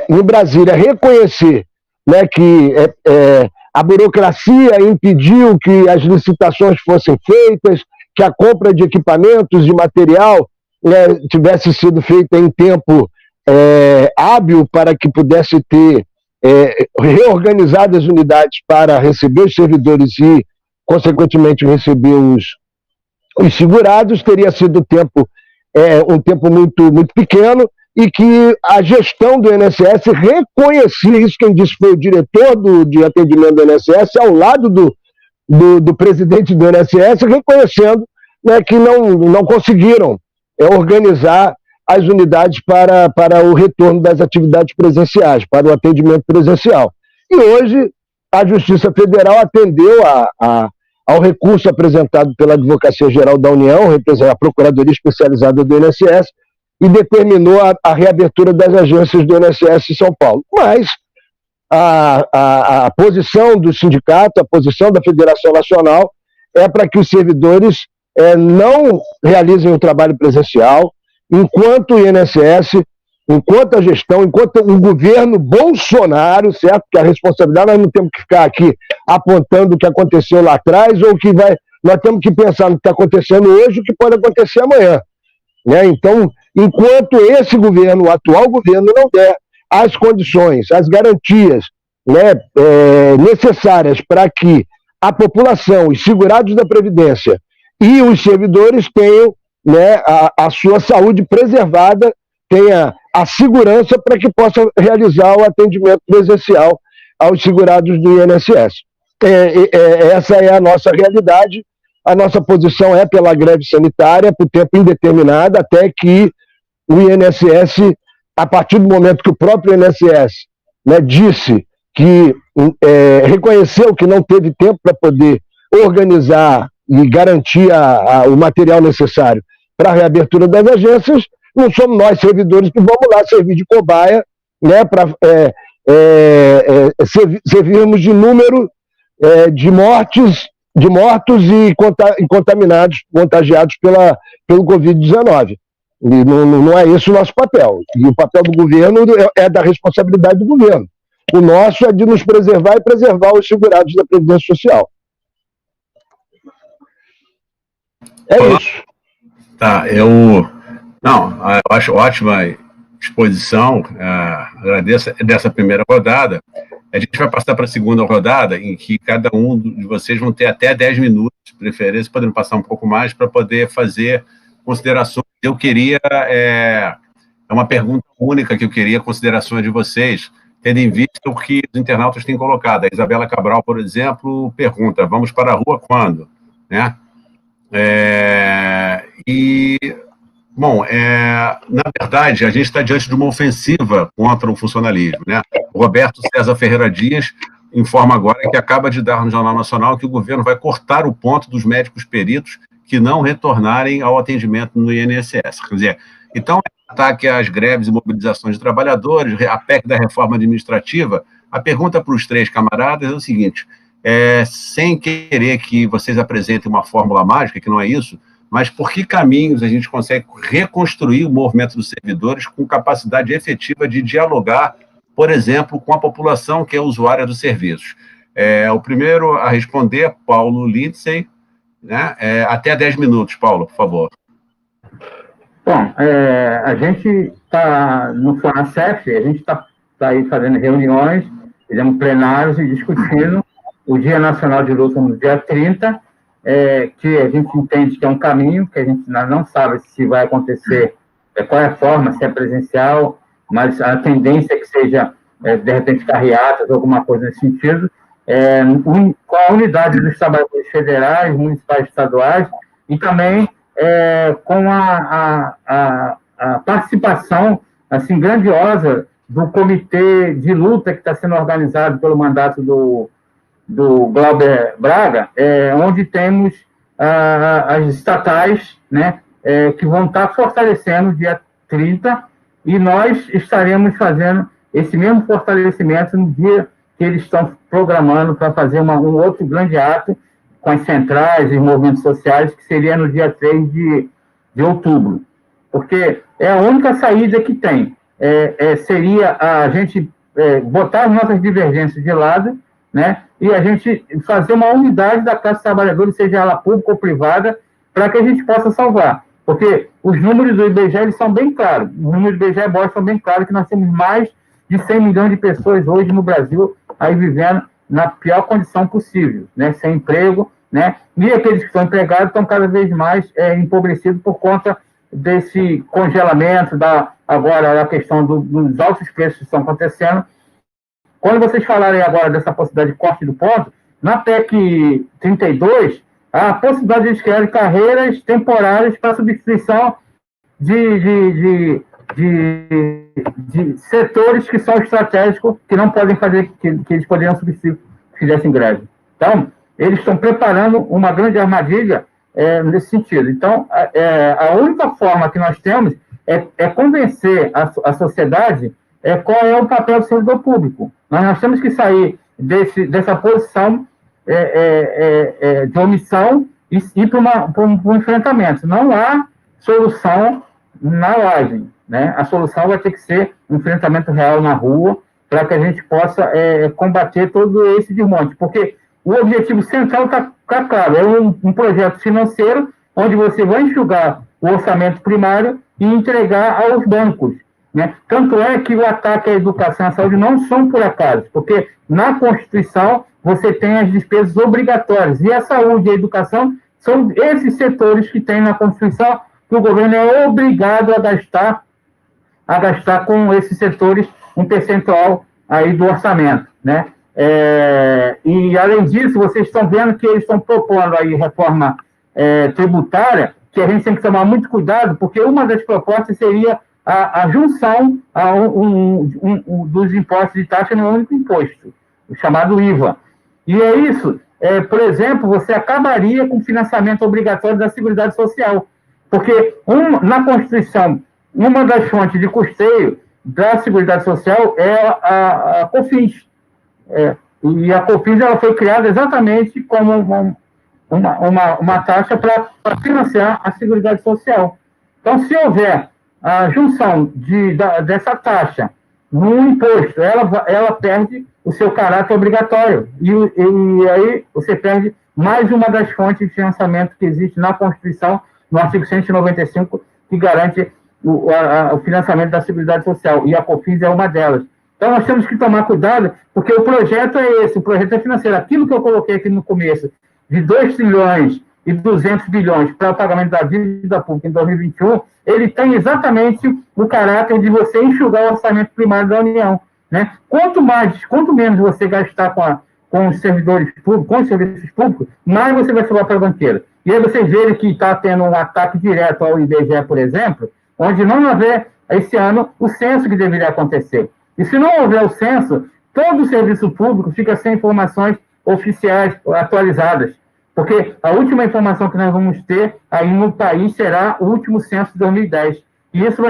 em Brasília reconhecer, né, que a burocracia impediu que as licitações fossem feitas, que a compra de equipamentos, de material, tivesse sido feita em tempo hábil para que pudesse ter reorganizado as unidades para receber os servidores consequentemente receber os segurados, teria sido um tempo muito, muito pequeno, e que a gestão do INSS reconhecia isso. Quem disse foi o diretor de atendimento do INSS, ao lado do presidente do INSS, reconhecendo, né, que não conseguiram organizar as unidades para o retorno das atividades presenciais, para o atendimento presencial. E hoje a Justiça Federal atendeu ao recurso apresentado pela Advocacia Geral da União, a Procuradoria Especializada do INSS, e determinou a reabertura das agências do INSS em São Paulo. Mas a posição do sindicato, a posição da Federação Nacional é para que os servidores não realizem o trabalho presencial, enquanto o INSS, enquanto a gestão, enquanto o governo Bolsonaro, certo? Que a responsabilidade, nós não temos que ficar aqui apontando o que aconteceu lá atrás, ou o que vai. Nós temos que pensar no que está acontecendo hoje, o que pode acontecer amanhã. Né? Então, enquanto esse governo, o atual governo, não der as condições, as garantias, né, necessárias para que a população, os segurados da Previdência e os servidores tenham, né, a sua saúde preservada, tenha a segurança para que possa realizar o atendimento presencial aos segurados do INSS. Essa é a nossa realidade. A nossa posição é pela greve sanitária, por tempo indeterminado, até que o INSS, a partir do momento que o próprio INSS, né, disse que reconheceu que não teve tempo para poder organizar e garantir o material necessário para a reabertura das agências, não somos nós, servidores, que vamos lá servir de cobaia, né, para servirmos de número de mortos e contaminados, contagiados pelo Covid-19. E não é esse o nosso papel. E o papel do governo é da responsabilidade do governo. O nosso é de nos preservar e preservar os segurados da Previdência Social. Isso. Tá, eu acho ótima exposição, agradeço dessa primeira rodada. A gente vai passar para a segunda rodada, em que cada um de vocês vão ter até 10 minutos, de preferência, podendo passar um pouco mais, para poder fazer considerações. Eu queria, é uma pergunta única que eu queria, considerações de vocês, tendo em vista o que os internautas têm colocado. A Isabela Cabral, por exemplo, pergunta: vamos para a rua quando? Né? Na verdade, a gente está diante de uma ofensiva contra o funcionalismo, né? O Roberto César Ferreira Dias informa agora que acaba de dar no Jornal Nacional que o governo vai cortar o ponto dos médicos peritos que não retornarem ao atendimento no INSS. Quer dizer, então, ataque às greves e mobilizações de trabalhadores, a PEC da reforma administrativa. A pergunta para os três camaradas é o seguinte: sem querer que vocês apresentem uma fórmula mágica, que não é isso, mas por que caminhos a gente consegue reconstruir o movimento dos servidores com capacidade efetiva de dialogar, por exemplo, com a população que é usuária dos serviços? O primeiro a responder, Paulo Lindsay, né? Até 10 minutos, Paulo, por favor. Bom, a gente está no FONASEF, a gente está aí fazendo reuniões, fizemos plenários e discutindo o Dia Nacional de Luta no dia 30, que a gente entende que é um caminho, que a gente não sabe se vai acontecer, qual é a forma, se é presencial, mas a tendência é que seja, de repente, carreatas, alguma coisa nesse sentido, com a unidade dos trabalhadores federais, municipais e estaduais, e também com a participação, assim, grandiosa do comitê de luta que está sendo organizado pelo mandato do Glauber Braga, onde temos as estatais, né, que vão estar fortalecendo o dia 30, e nós estaremos fazendo esse mesmo fortalecimento no dia que eles estão programando para fazer um outro grande ato com as centrais e movimentos sociais, que seria no dia 3 de outubro. Porque é a única saída que tem. Seria a gente botar as nossas divergências de lado, né, e a gente fazer uma unidade da classe trabalhadora, seja ela pública ou privada, para que a gente possa salvar. Porque os números do IBGE eles são bem claros. Os números do IBGE mostram bem claro que nós temos mais de 100 milhões de pessoas hoje no Brasil aí vivendo na pior condição possível, né, sem emprego, né? E aqueles que estão empregados estão cada vez mais empobrecidos por conta desse congelamento, agora a questão dos altos preços que estão acontecendo. Quando vocês falarem agora dessa possibilidade de corte do ponto, na PEC 32, a possibilidade de eles criarem carreiras temporárias para substituição de setores que são estratégicos, que não podem fazer, que eles poderiam substituir se fizessem greve. Então, eles estão preparando uma grande armadilha nesse sentido. Então, a única forma que nós temos é convencer a sociedade qual é o papel do servidor público. Nós temos que sair dessa posição de omissão e ir para um enfrentamento. Não há solução na laje, né? A solução vai ter que ser um enfrentamento real na rua, para que a gente possa combater todo esse desmonte, porque o objetivo central está claro, é um projeto financeiro onde você vai enxugar o orçamento primário e entregar aos bancos, né? Tanto é que o ataque à educação e à saúde não são por acaso, porque na Constituição você tem as despesas obrigatórias, e a saúde e a educação são esses setores que tem na Constituição que o governo é obrigado a gastar com esses setores um percentual aí do orçamento, né? E, além disso, vocês estão vendo que eles estão propondo aí reforma tributária, que a gente tem que tomar muito cuidado, porque uma das propostas seria a junção dos impostos de taxa no único imposto, o chamado IVA. E é isso, por exemplo, você acabaria com o financiamento obrigatório da Seguridade Social, porque na Constituição, uma das fontes de custeio da Seguridade Social é a COFINS. E a COFINS ela foi criada exatamente como uma taxa para financiar a Seguridade Social. Então, se houver a junção dessa taxa no imposto, ela perde o seu caráter obrigatório. E aí você perde mais uma das fontes de financiamento que existe na Constituição, no artigo 195, que garante o financiamento da Seguridade Social, e a COFINS é uma delas. Então, nós temos que tomar cuidado, porque o projeto é esse, o projeto é financeiro. Aquilo que eu coloquei aqui no começo, de 2 trilhões e 200 bilhões para o pagamento da dívida pública em 2021, ele tem exatamente o caráter de você enxugar o orçamento primário da União, né? Quanto menos você gastar com os servidores públicos, com os serviços públicos, mais você vai sobrar para a banqueira. E aí vocês verem que está tendo um ataque direto ao IBGE, por exemplo, onde não haver, esse ano, o censo que deveria acontecer. E se não houver o censo, todo o serviço público fica sem informações oficiais atualizadas, porque a última informação que nós vamos ter aí no país será o último censo de 2010. E isso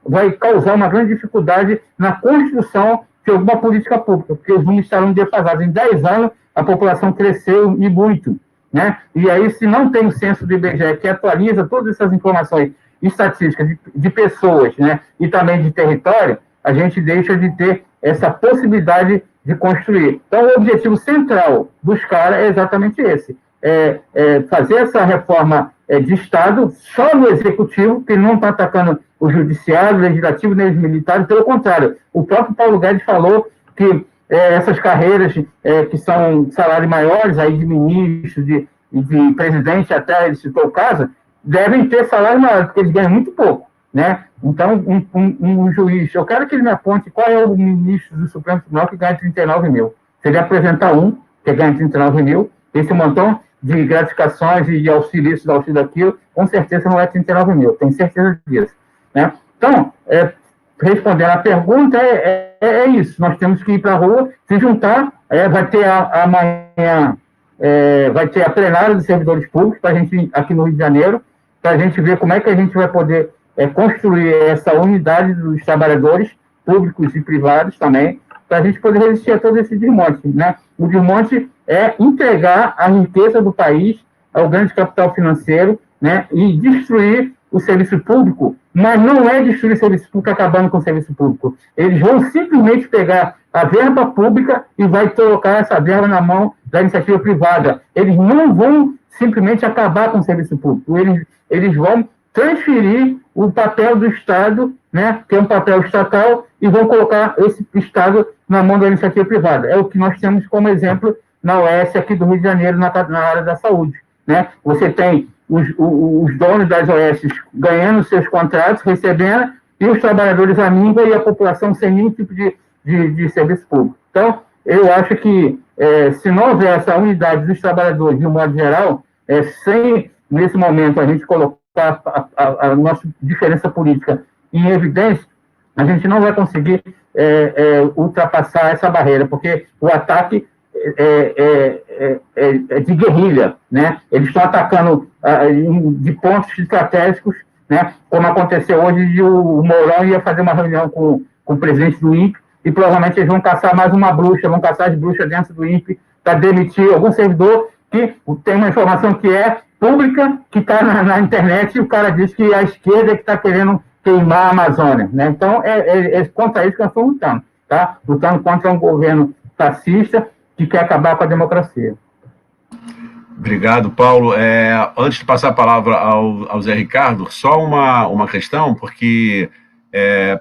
vai causar uma grande dificuldade na construção de alguma política pública, porque os números estarão defasados. Em 10 anos, a população cresceu e muito, né? E aí, se não tem o censo do IBGE que atualiza todas essas informações estatísticas de pessoas, né, e também de território, a gente deixa de ter essa possibilidade de construir. Então, o objetivo central dos caras é exatamente esse, fazer essa reforma de Estado só no Executivo, que não está atacando o Judiciário, o Legislativo, nem os militares, pelo contrário. O próprio Paulo Guedes falou que essas carreiras que são salários maiores, aí de ministro, de presidente, até ele citou o caso, devem ter salário maior, porque eles ganham muito pouco, né? Então, um juiz, eu quero que ele me aponte qual é o ministro do Supremo Tribunal que ganha 39 mil. Se ele apresentar que ganha 39 mil, esse montão de gratificações e de auxílio isso, de auxílio daquilo, com certeza não é 39 mil, tenho certeza disso, né? Então, respondendo a pergunta, é isso, nós temos que ir para a rua, se juntar, vai ter amanhã, vai ter a plenária dos servidores públicos, para a gente, aqui no Rio de Janeiro, para a gente ver como é que a gente vai poder construir essa unidade dos trabalhadores públicos e privados também, para a gente poder resistir a todo esse desmonte, né? O desmonte é entregar a riqueza do país ao grande capital financeiro, né? E destruir o serviço público, mas não é destruir o serviço público acabando com o serviço público. Eles vão simplesmente pegar a verba pública e vai colocar essa verba na mão da iniciativa privada. Eles não vão simplesmente acabar com o serviço público. Eles vão transferir o papel do Estado, né, que é um papel estatal, e vão colocar esse Estado na mão da iniciativa privada. É o que nós temos como exemplo na OS aqui do Rio de Janeiro, na área da saúde, né? Você tem os donos das OS ganhando seus contratos, recebendo, e os trabalhadores à míngua e a população sem nenhum tipo de serviço público. Então, eu acho que se não houver essa unidade dos trabalhadores, de um modo geral, sem, nesse momento, a gente colocar a nossa diferença política em evidência, a gente não vai conseguir ultrapassar essa barreira, porque o ataque é de guerrilha, né? Eles estão atacando de pontos estratégicos, né? Como aconteceu hoje, o Mourão ia fazer uma reunião com o presidente do INPE, e provavelmente eles vão caçar mais uma bruxa, vão caçar as bruxas dentro do INPE para demitir algum servidor que tem uma informação que é pública, que está na internet, e o cara diz que a esquerda é que está querendo queimar a Amazônia, né? Então, é contra isso que nós estamos lutando, tá? Lutando contra um governo fascista que quer acabar com a democracia. Obrigado, Paulo. Antes de passar a palavra ao Zé Ricardo, só uma questão, porque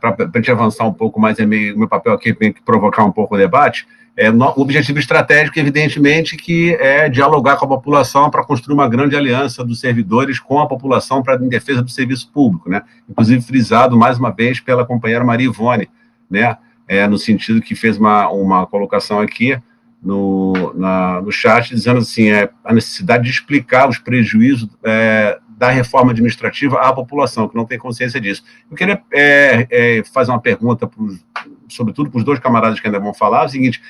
para a gente avançar um pouco mais, meu papel aqui tem que provocar um pouco o debate. O objetivo estratégico, evidentemente, que é dialogar com a população para construir uma grande aliança dos servidores com a população em defesa do serviço público, né? Inclusive frisado mais uma vez pela companheira Maria Ivone, né? No sentido que fez uma colocação aqui no chat, dizendo assim, a necessidade de explicar os prejuízos da reforma administrativa à população, que não tem consciência disso. Eu queria fazer uma pergunta, sobretudo para os dois camaradas que ainda vão falar, o seguinte: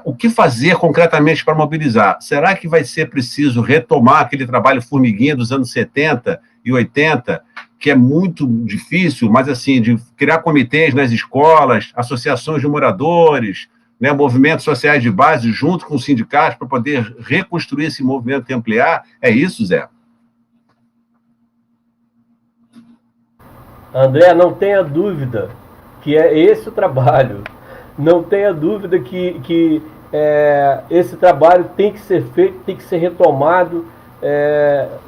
o que fazer concretamente para mobilizar? Será que vai ser preciso retomar aquele trabalho formiguinha dos anos 70 e 80, que é muito difícil, mas assim, de criar comitês nas escolas, associações de moradores, né, movimentos sociais de base, junto com os sindicatos, para poder reconstruir esse movimento e ampliar? É isso, Zé? André, não tenha dúvida que é esse o trabalho. Não tenha dúvida que esse trabalho tem que ser feito, tem que ser retomado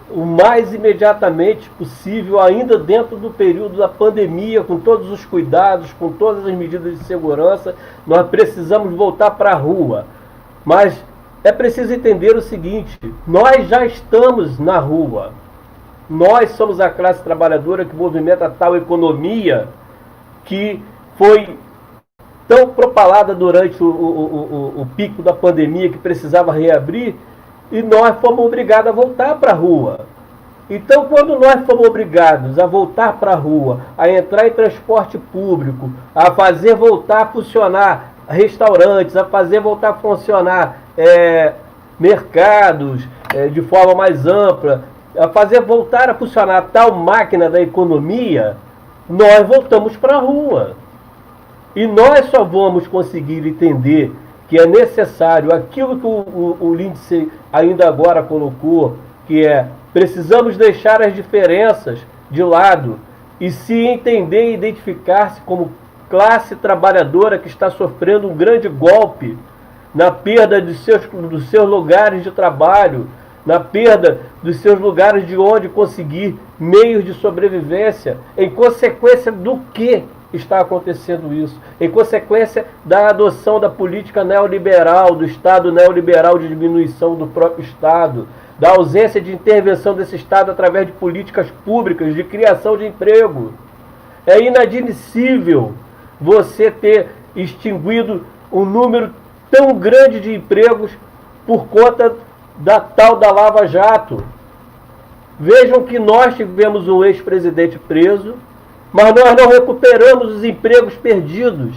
o mais imediatamente possível, ainda dentro do período da pandemia, com todos os cuidados, com todas as medidas de segurança. Nós precisamos voltar para a rua. Mas é preciso entender o seguinte: nós já estamos na rua. Nós somos a classe trabalhadora que movimenta tal economia que foi tão propalada durante o pico da pandemia, que precisava reabrir, e nós fomos obrigados a voltar para a rua. Então, quando nós fomos obrigados a voltar para a rua, a entrar em transporte público, a fazer voltar a funcionar restaurantes, a fazer voltar a funcionar mercados de forma mais ampla, a fazer voltar a funcionar tal máquina da economia, nós voltamos para a rua. E nós só vamos conseguir entender que é necessário aquilo que o Lindsay ainda agora colocou, que precisamos deixar as diferenças de lado e se entender e identificar-se como classe trabalhadora que está sofrendo um grande golpe na perda dos seus lugares de trabalho, na perda dos seus lugares de onde conseguir meios de sobrevivência, em consequência do que está acontecendo isso, em consequência da adoção da política neoliberal, do Estado neoliberal de diminuição do próprio Estado, da ausência de intervenção desse Estado através de políticas públicas, de criação de emprego. É inadmissível você ter extinguido um número tão grande de empregos por conta da tal da Lava Jato. Vejam que nós tivemos um ex-presidente preso, mas nós não recuperamos os empregos perdidos.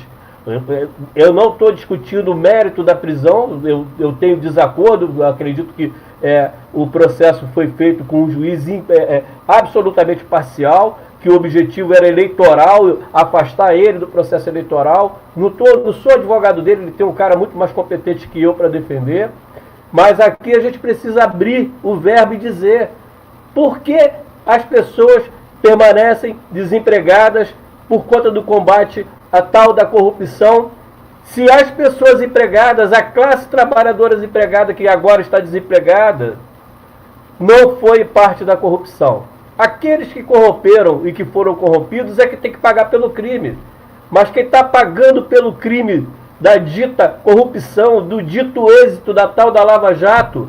Eu não estou discutindo o mérito da prisão, eu tenho desacordo, eu acredito que o processo foi feito com um juiz absolutamente parcial, que o objetivo era eleitoral, afastar ele do processo eleitoral. Não sou advogado dele, ele tem um cara muito mais competente que eu para defender, mas aqui a gente precisa abrir o verbo e dizer por que as pessoas permanecem desempregadas por conta do combate a tal da corrupção, se as pessoas empregadas, a classe trabalhadora desempregada que agora está desempregada, não foi parte da corrupção. Aqueles que corromperam e que foram corrompidos é que tem que pagar pelo crime. Mas quem está pagando pelo crime da dita corrupção, do dito êxito da tal da Lava Jato,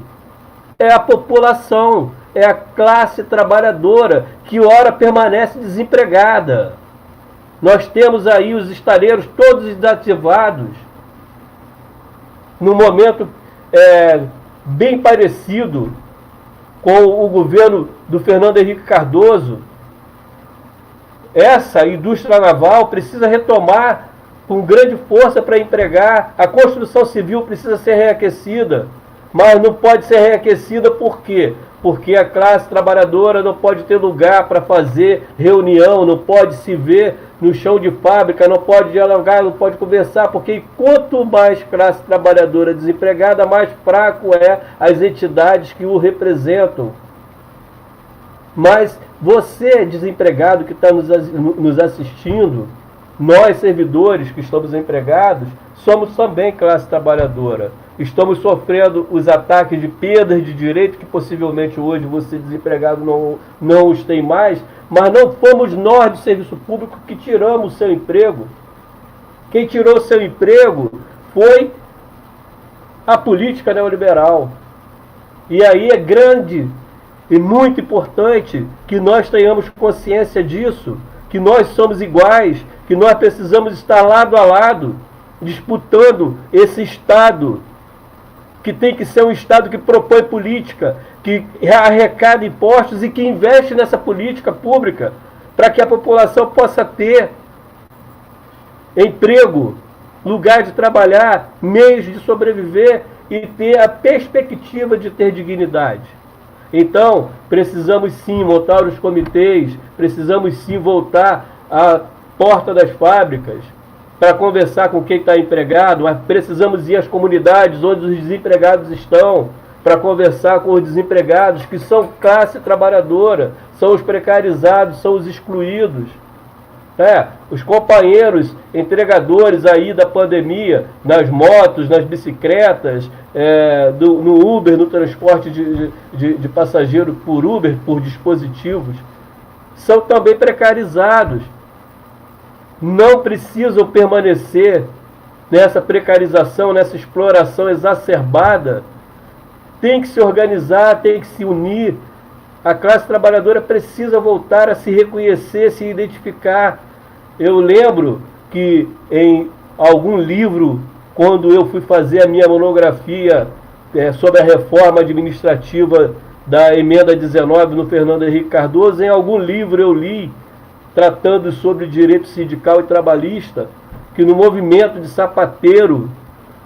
é a população, é a classe trabalhadora, que ora permanece desempregada. Nós temos aí os estaleiros todos desativados, num momento bem parecido com o governo do Fernando Henrique Cardoso. Essa indústria naval precisa retomar com grande força para empregar. A construção civil precisa ser reaquecida, mas não pode ser reaquecida por quê? Porque a classe trabalhadora não pode ter lugar para fazer reunião, não pode se ver no chão de fábrica, não pode dialogar, não pode conversar, porque quanto mais classe trabalhadora desempregada, mais fraco é as entidades que o representam. Mas você, desempregado que está nos assistindo, nós, servidores que estamos empregados, somos também classe trabalhadora. Estamos sofrendo os ataques de perdas de direito, que possivelmente hoje você, desempregado, não os tem mais, mas não fomos nós do serviço público que tiramos o seu emprego. Quem tirou o seu emprego foi a política neoliberal. E aí é grande e muito importante que nós tenhamos consciência disso, que nós somos iguais, que nós precisamos estar lado a lado, disputando esse Estado, que tem que ser um Estado que propõe política, que arrecada impostos e que investe nessa política pública, para que a população possa ter emprego, lugar de trabalhar, meios de sobreviver e ter a perspectiva de ter dignidade. Então, precisamos sim montar os comitês, precisamos sim voltar à porta das fábricas para conversar com quem está empregado, mas precisamos ir às comunidades onde os desempregados estão, para conversar com os desempregados, que são classe trabalhadora, são os precarizados, são os excluídos. Os companheiros entregadores aí da pandemia, nas motos, nas bicicletas, no Uber, no transporte de passageiro por Uber, por dispositivos, são também precarizados. Não precisam permanecer nessa precarização, nessa exploração exacerbada. Tem que se organizar, tem que se unir. A classe trabalhadora precisa voltar a se reconhecer, se identificar. Eu lembro que em algum livro, quando eu fui fazer a minha monografia sobre a reforma administrativa da emenda 19 no Fernando Henrique Cardoso, em algum livro eu li, tratando sobre direito sindical e trabalhista, que no movimento de sapateiro,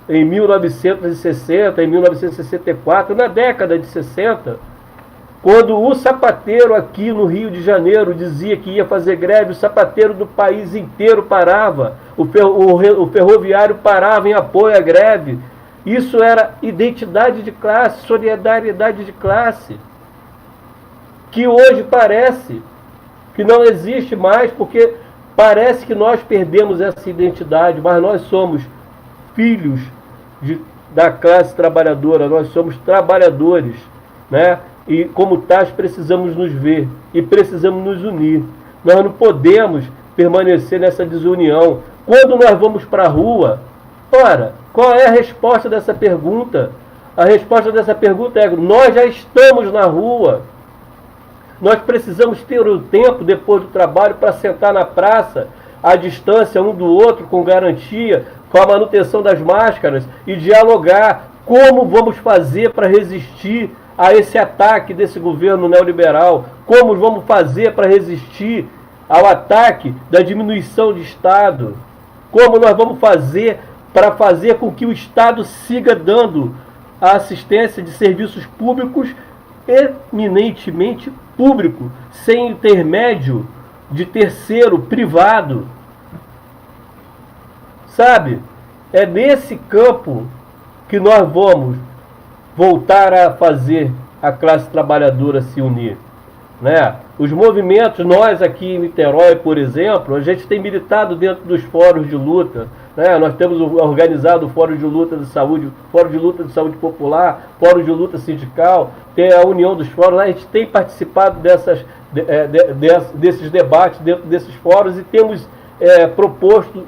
em 1960, em 1964, na década de 60, quando o sapateiro aqui no Rio de Janeiro dizia que ia fazer greve, o sapateiro do país inteiro parava, o ferroviário parava em apoio à greve. Isso era identidade de classe, solidariedade de classe, que hoje parece que não existe mais, porque parece que nós perdemos essa identidade, mas nós somos filhos da classe trabalhadora, nós somos trabalhadores, né? E como tais precisamos nos ver e precisamos nos unir. Nós não podemos permanecer nessa desunião. Quando nós vamos para a rua, ora, qual é a resposta dessa pergunta? A resposta dessa pergunta é: nós já estamos na rua. Nós precisamos ter o tempo depois do trabalho para sentar na praça, à distância um do outro, com garantia, com a manutenção das máscaras, e dialogar como vamos fazer para resistir a esse ataque desse governo neoliberal, como vamos fazer para resistir ao ataque da diminuição de Estado, como nós vamos fazer para fazer com que o Estado siga dando a assistência de serviços públicos eminentemente público, sem intermédio de terceiro privado. Sabe? É nesse campo que nós vamos voltar a fazer a classe trabalhadora se unir, né? Os movimentos, nós aqui em Niterói, por exemplo, a gente tem militado dentro dos fóruns de luta, né? Nós temos organizado o Fórum de Luta de Saúde, Fórum de Luta de Saúde Popular, Fórum de Luta Sindical, tem a União dos Fóruns, a gente tem participado desses debates dentro desses fóruns e temos proposto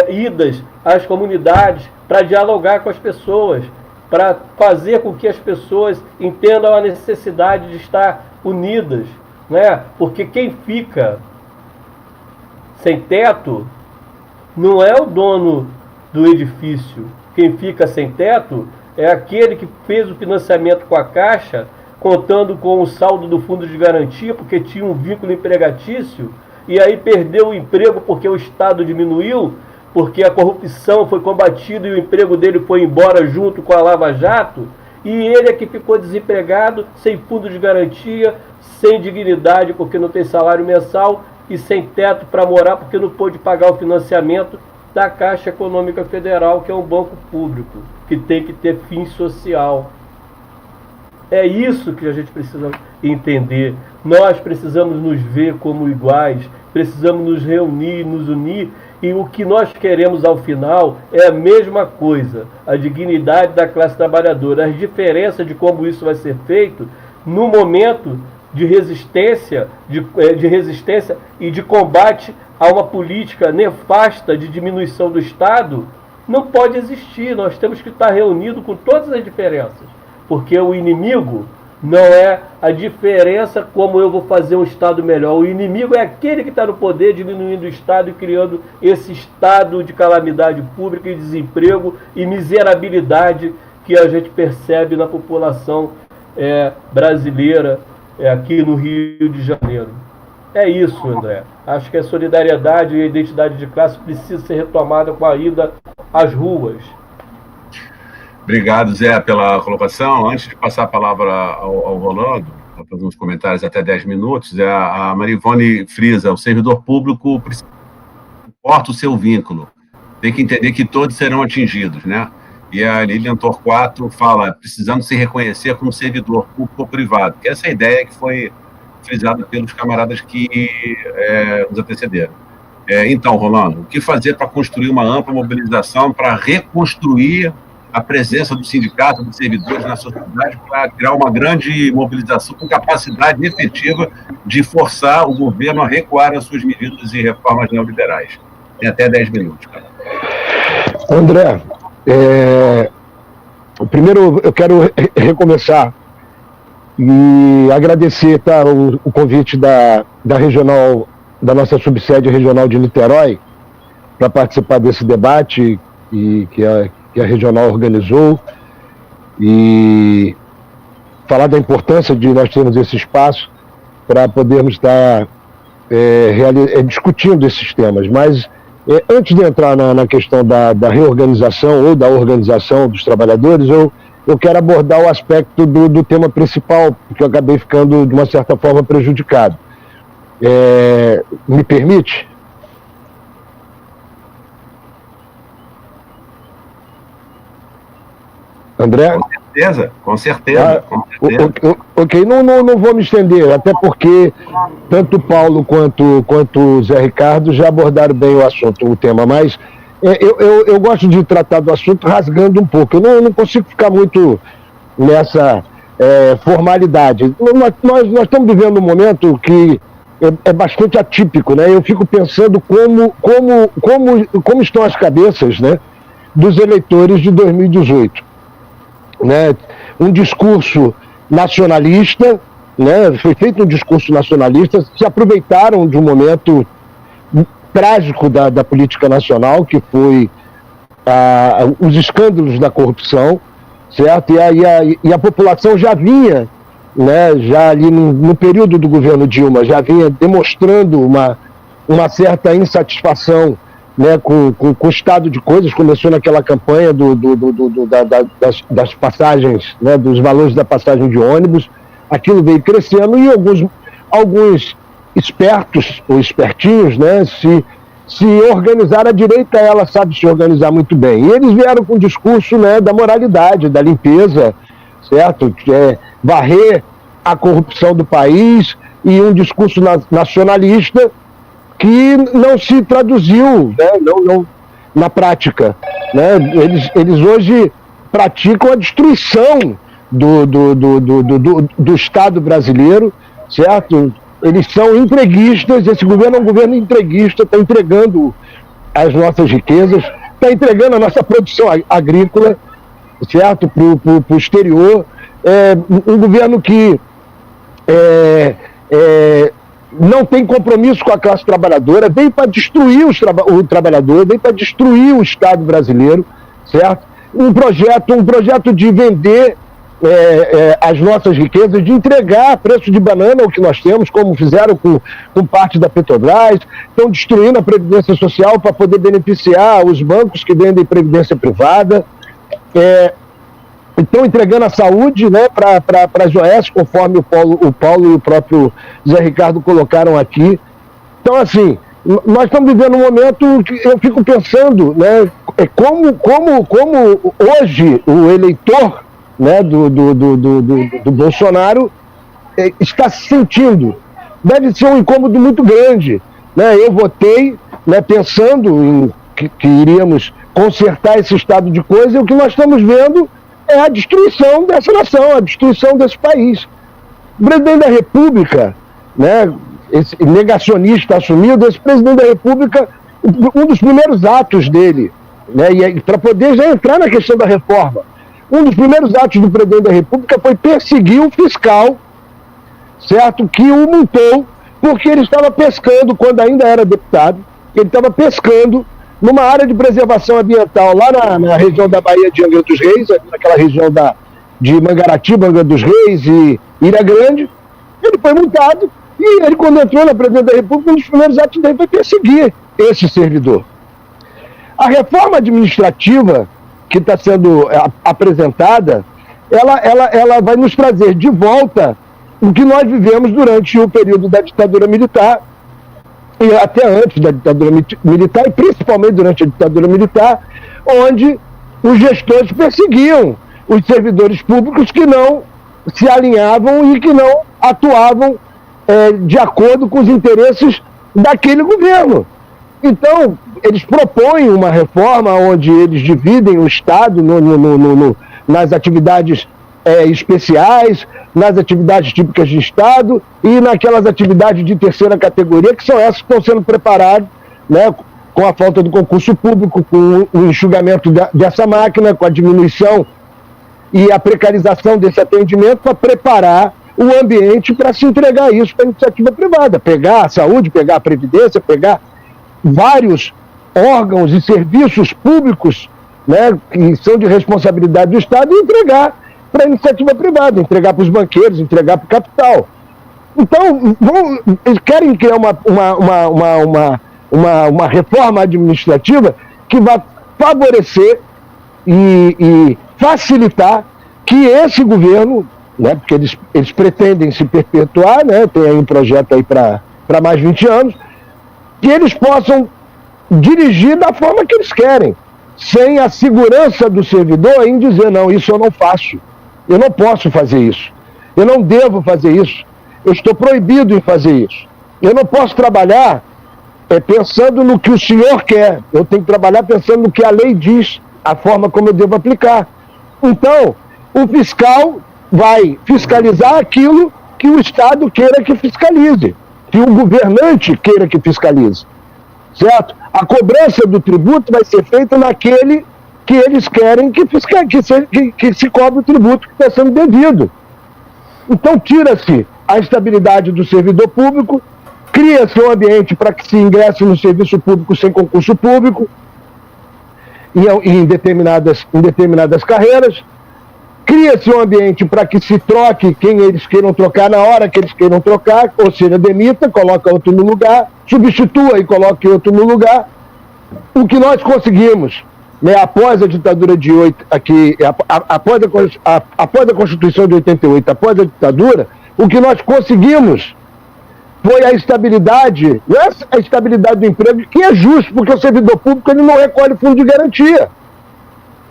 idas às comunidades para dialogar com as pessoas, para fazer com que as pessoas entendam a necessidade de estar unidas, né? Porque quem fica sem teto não é o dono do edifício. Quem fica sem teto é aquele que fez o financiamento com a Caixa, contando com o saldo do fundo de garantia, porque tinha um vínculo empregatício, e aí perdeu o emprego porque o Estado diminuiu, porque a corrupção foi combatida e o emprego dele foi embora junto com a Lava Jato, e ele é que ficou desempregado, sem fundo de garantia, sem dignidade porque não tem salário mensal e sem teto para morar porque não pôde pagar o financiamento da Caixa Econômica Federal, que é um banco público, que tem que ter fim social. É isso que a gente precisa entender. Nós precisamos nos ver como iguais, precisamos nos reunir, nos unir, e o que nós queremos ao final é a mesma coisa, a dignidade da classe trabalhadora. As diferenças de como isso vai ser feito no momento de resistência, de resistência e de combate a uma política nefasta de diminuição do Estado, não pode existir. Nós temos que estar reunidos com todas as diferenças, porque o inimigo não é a diferença como eu vou fazer um Estado melhor. O inimigo é aquele que está no poder, diminuindo o Estado e criando esse estado de calamidade pública e desemprego e miserabilidade que a gente percebe na população brasileira aqui no Rio de Janeiro. É isso, André. Acho que a solidariedade e a identidade de classe precisa ser retomada com a ida às ruas. Obrigado, Zé, pela colocação. Antes de passar a palavra ao Rolando, para fazer uns comentários até 10 minutos, a Marivone frisa: o servidor público precisa, não importa o seu vínculo, tem que entender que todos serão atingidos, né? E a Lilian Torquato fala: precisando se reconhecer como servidor público ou privado, que essa é a ideia que foi frisada pelos camaradas que nos antecederam. Então, Rolando, o que fazer para construir uma ampla mobilização para reconstruir a presença do sindicato, dos servidores na sociedade, para criar uma grande mobilização com capacidade efetiva de forçar o governo a recuar as suas medidas e reformas neoliberais? Tem até 10 minutos, cara. André, primeiro eu quero recomeçar e agradecer, tá, o convite da regional, da nossa subsede regional de Niterói, para participar desse debate e que a regional organizou, e falar da importância de nós termos esse espaço para podermos estar discutindo esses temas. Mas antes de entrar na questão da reorganização ou da organização dos trabalhadores, eu quero abordar o aspecto do tema principal, porque eu acabei ficando, de uma certa forma, prejudicado. Me permite? André? Com certeza. Ok, não vou me estender, até porque tanto o Paulo quanto o Zé Ricardo já abordaram bem o assunto, o tema, mas eu gosto de tratar do assunto rasgando um pouco. Eu não consigo ficar muito nessa formalidade. Nós estamos vivendo um momento que é bastante atípico, né? Eu fico pensando como estão as cabeças, né, dos eleitores de 2018. Né, um discurso nacionalista, né, foi feito um discurso nacionalista, se aproveitaram de um momento trágico da política nacional, que foi os escândalos da corrupção, certo? E a população já vinha, né, já ali no período do governo Dilma, já vinha demonstrando uma certa insatisfação, né, com o estado de coisas. Começou naquela campanha das passagens, né, dos valores da passagem de ônibus. Aquilo veio crescendo e alguns espertos ou espertinhos, né, se organizaram. A direita, ela sabe se organizar muito bem. E eles vieram com o discurso, né, da moralidade, da limpeza, certo? Varrer a corrupção do país, e um discurso nacionalista que não se traduziu, né, não, na prática. Né? Eles hoje praticam a destruição do Estado brasileiro, certo? Eles são entreguistas, esse governo é um governo entreguista, está entregando as nossas riquezas, está entregando a nossa produção agrícola, certo, para o exterior. Um governo que não tem compromisso com a classe trabalhadora, veio para destruir o trabalhador, veio para destruir o Estado brasileiro, certo? Um projeto de vender as nossas riquezas, de entregar preço de banana, o que nós temos, como fizeram com parte da Petrobras, estão destruindo a Previdência Social para poder beneficiar os bancos que vendem previdência privada, estão entregando a saúde, né, para as OS, conforme o Paulo e o próprio Zé Ricardo colocaram aqui. Então, assim, nós estamos vivendo um momento que eu fico pensando, né, como hoje o eleitor, né, do Bolsonaro está se sentindo. Deve ser um incômodo muito grande, né? Eu votei, né, pensando em que iríamos consertar esse estado de coisa, e o que nós estamos vendo é a destruição dessa nação, a destruição desse país. O presidente da República, né, esse negacionista assumido, esse presidente da República, um dos primeiros atos dele, né, e para poder já entrar na questão da reforma, um dos primeiros atos do presidente da República foi perseguir o fiscal, certo, que o multou porque ele estava pescando, quando ainda era deputado, ele estava pescando numa área de preservação ambiental lá na região da Baía de Angra dos Reis, naquela região de Mangaratiba, Angra dos Reis e Ilha Grande. Ele foi multado e ele, quando entrou na presidência da República, um dos primeiros atos dele foi perseguir esse servidor. A reforma administrativa que está sendo apresentada, ela vai nos trazer de volta o que nós vivemos durante o período da ditadura militar, e até antes da ditadura militar, e principalmente durante a ditadura militar, onde os gestores perseguiam os servidores públicos que não se alinhavam e que não atuavam de acordo com os interesses daquele governo. Então, eles propõem uma reforma onde eles dividem o Estado nas atividades especiais, nas atividades típicas de Estado e naquelas atividades de terceira categoria, que são essas que estão sendo preparadas, né, com a falta do concurso público, com o enxugamento dessa máquina, com a diminuição e a precarização desse atendimento, para preparar o ambiente para se entregar isso para a iniciativa privada, pegar a saúde, pegar a previdência, pegar vários órgãos e serviços públicos, né, que são de responsabilidade do Estado, e entregar para a iniciativa privada, entregar para os banqueiros, entregar para o capital. Então, eles querem criar uma reforma administrativa que vai favorecer e facilitar que esse governo, né, porque eles pretendem se perpetuar, né, tem aí um projeto aí para mais 20 anos, que eles possam dirigir da forma que eles querem, sem a segurança do servidor em dizer, não, isso eu não faço, eu não posso fazer isso, eu não devo fazer isso, eu estou proibido em fazer isso, eu não posso trabalhar pensando no que o senhor quer, eu tenho que trabalhar pensando no que a lei diz, a forma como eu devo aplicar. Então, o fiscal vai fiscalizar aquilo que o Estado queira que fiscalize, que o governante queira que fiscalize, certo? A cobrança do tributo vai ser feita naquele que eles querem que se cobre o tributo que está sendo devido. Então tira-se a estabilidade do servidor público, cria-se um ambiente para que se ingresse no serviço público sem concurso público e em determinadas carreiras, cria-se um ambiente para que se troque quem eles queiram trocar na hora que eles queiram trocar, ou seja, demita, coloca outro no lugar, substitua e coloque outro no lugar. O que nós conseguimos, né, após a ditadura de 8, após a Constituição de 88, após a ditadura, o que nós conseguimos foi a estabilidade, não é a estabilidade do emprego, que é justo, porque o servidor público ele não recolhe fundo de garantia.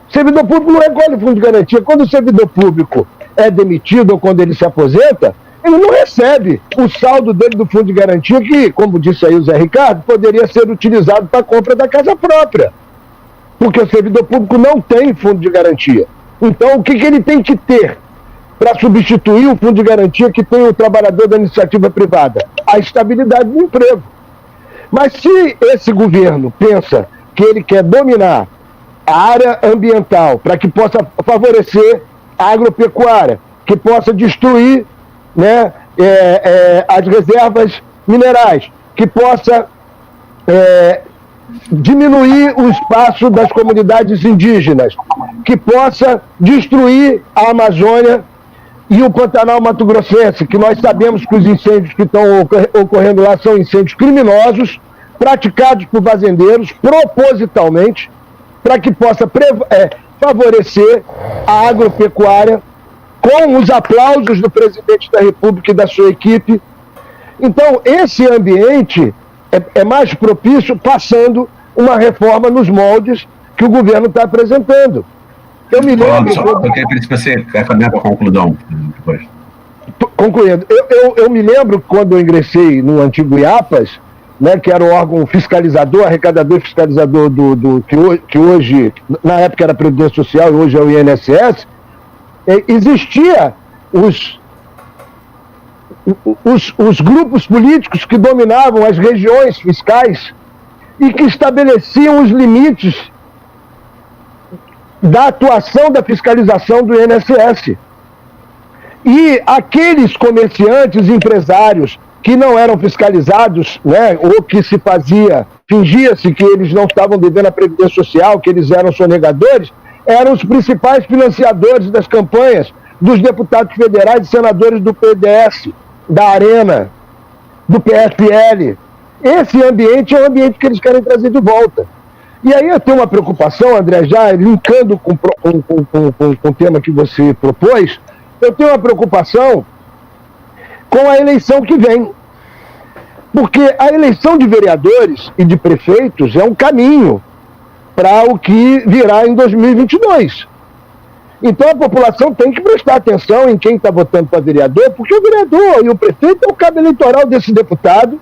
O servidor público não recolhe fundo de garantia. Quando o servidor público é demitido ou quando ele se aposenta, ele não recebe o saldo dele do fundo de garantia, que, como disse aí o Zé Ricardo, poderia ser utilizado para a compra da casa própria. Porque o servidor público não tem fundo de garantia. Então, o que ele tem que ter para substituir o fundo de garantia que tem o trabalhador da iniciativa privada? A estabilidade do emprego. Mas se esse governo pensa que ele quer dominar a área ambiental para que possa favorecer a agropecuária, que possa destruir, né, as reservas minerais, que possa diminuir o espaço das comunidades indígenas, que possa destruir a Amazônia e o Pantanal Mato-Grossense, que nós sabemos que os incêndios que estão ocorrendo lá são incêndios criminosos, praticados por fazendeiros propositalmente, para que possa favorecer a agropecuária, com os aplausos do presidente da República e da sua equipe. Então, esse ambiente é mais propício passando uma reforma nos moldes que o governo está apresentando. Eu me lembro... Eu queria que você caminhar para a conclusão depois. Concluindo, eu me lembro quando eu ingressei no antigo IAPAS, né, que era o órgão fiscalizador, arrecadador e fiscalizador que hoje, na época era a Previdência Social e hoje é o INSS, existia os grupos políticos que dominavam as regiões fiscais e que estabeleciam os limites da atuação da fiscalização do INSS. E aqueles comerciantes, empresários que não eram fiscalizados, né, ou que fingia-se que eles não estavam devendo a Previdência Social, que eles eram sonegadores, eram os principais financiadores das campanhas dos deputados federais e senadores do PDS, da Arena, do PSL. Esse ambiente é o ambiente que eles querem trazer de volta. E aí eu tenho uma preocupação, André, já linkando com o tema que você propôs, eu tenho uma preocupação com a eleição que vem. Porque a eleição de vereadores e de prefeitos é um caminho para o que virá em 2022. Então a população tem que prestar atenção em quem está votando para vereador, porque o vereador e o prefeito é o cabo eleitoral desse deputado,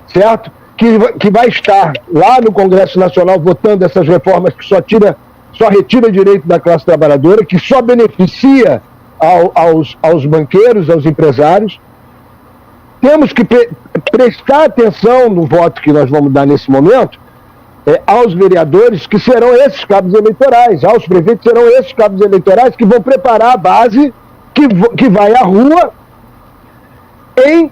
certo? Que vai estar lá no Congresso Nacional votando essas reformas que só retira direito da classe trabalhadora, que só beneficia aos banqueiros, aos empresários. Temos que prestar atenção no voto que nós vamos dar nesse momento aos vereadores, que serão esses cabos eleitorais, aos prefeitos serão esses cabos eleitorais que vão preparar a base que vai à rua em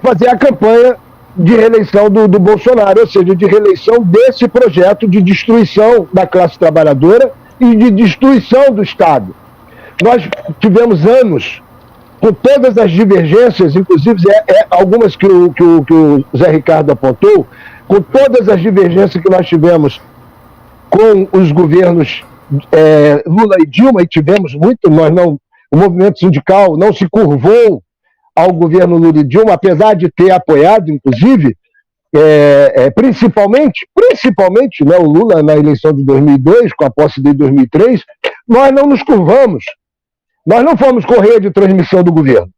fazer a campanha de reeleição do Bolsonaro, ou seja, de reeleição desse projeto de destruição da classe trabalhadora e de destruição do Estado. Nós tivemos anos com todas as divergências, inclusive algumas que o Zé Ricardo apontou, com todas as divergências que nós tivemos com os governos Lula e Dilma, e tivemos muito, o movimento sindical não se curvou ao governo Lula e Dilma, apesar de ter apoiado, inclusive, principalmente, né, o Lula na eleição de 2002, com a posse de 2003, nós não nos curvamos. Nós não fomos correia de transmissão do governo.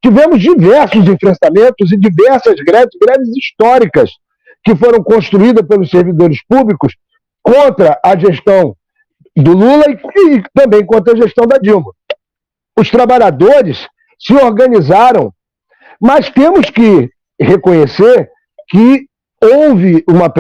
Tivemos diversos enfrentamentos e diversas greves históricas que foram construídas pelos servidores públicos contra a gestão do Lula e também contra a gestão da Dilma. Os trabalhadores se organizaram, mas temos que reconhecer que houve uma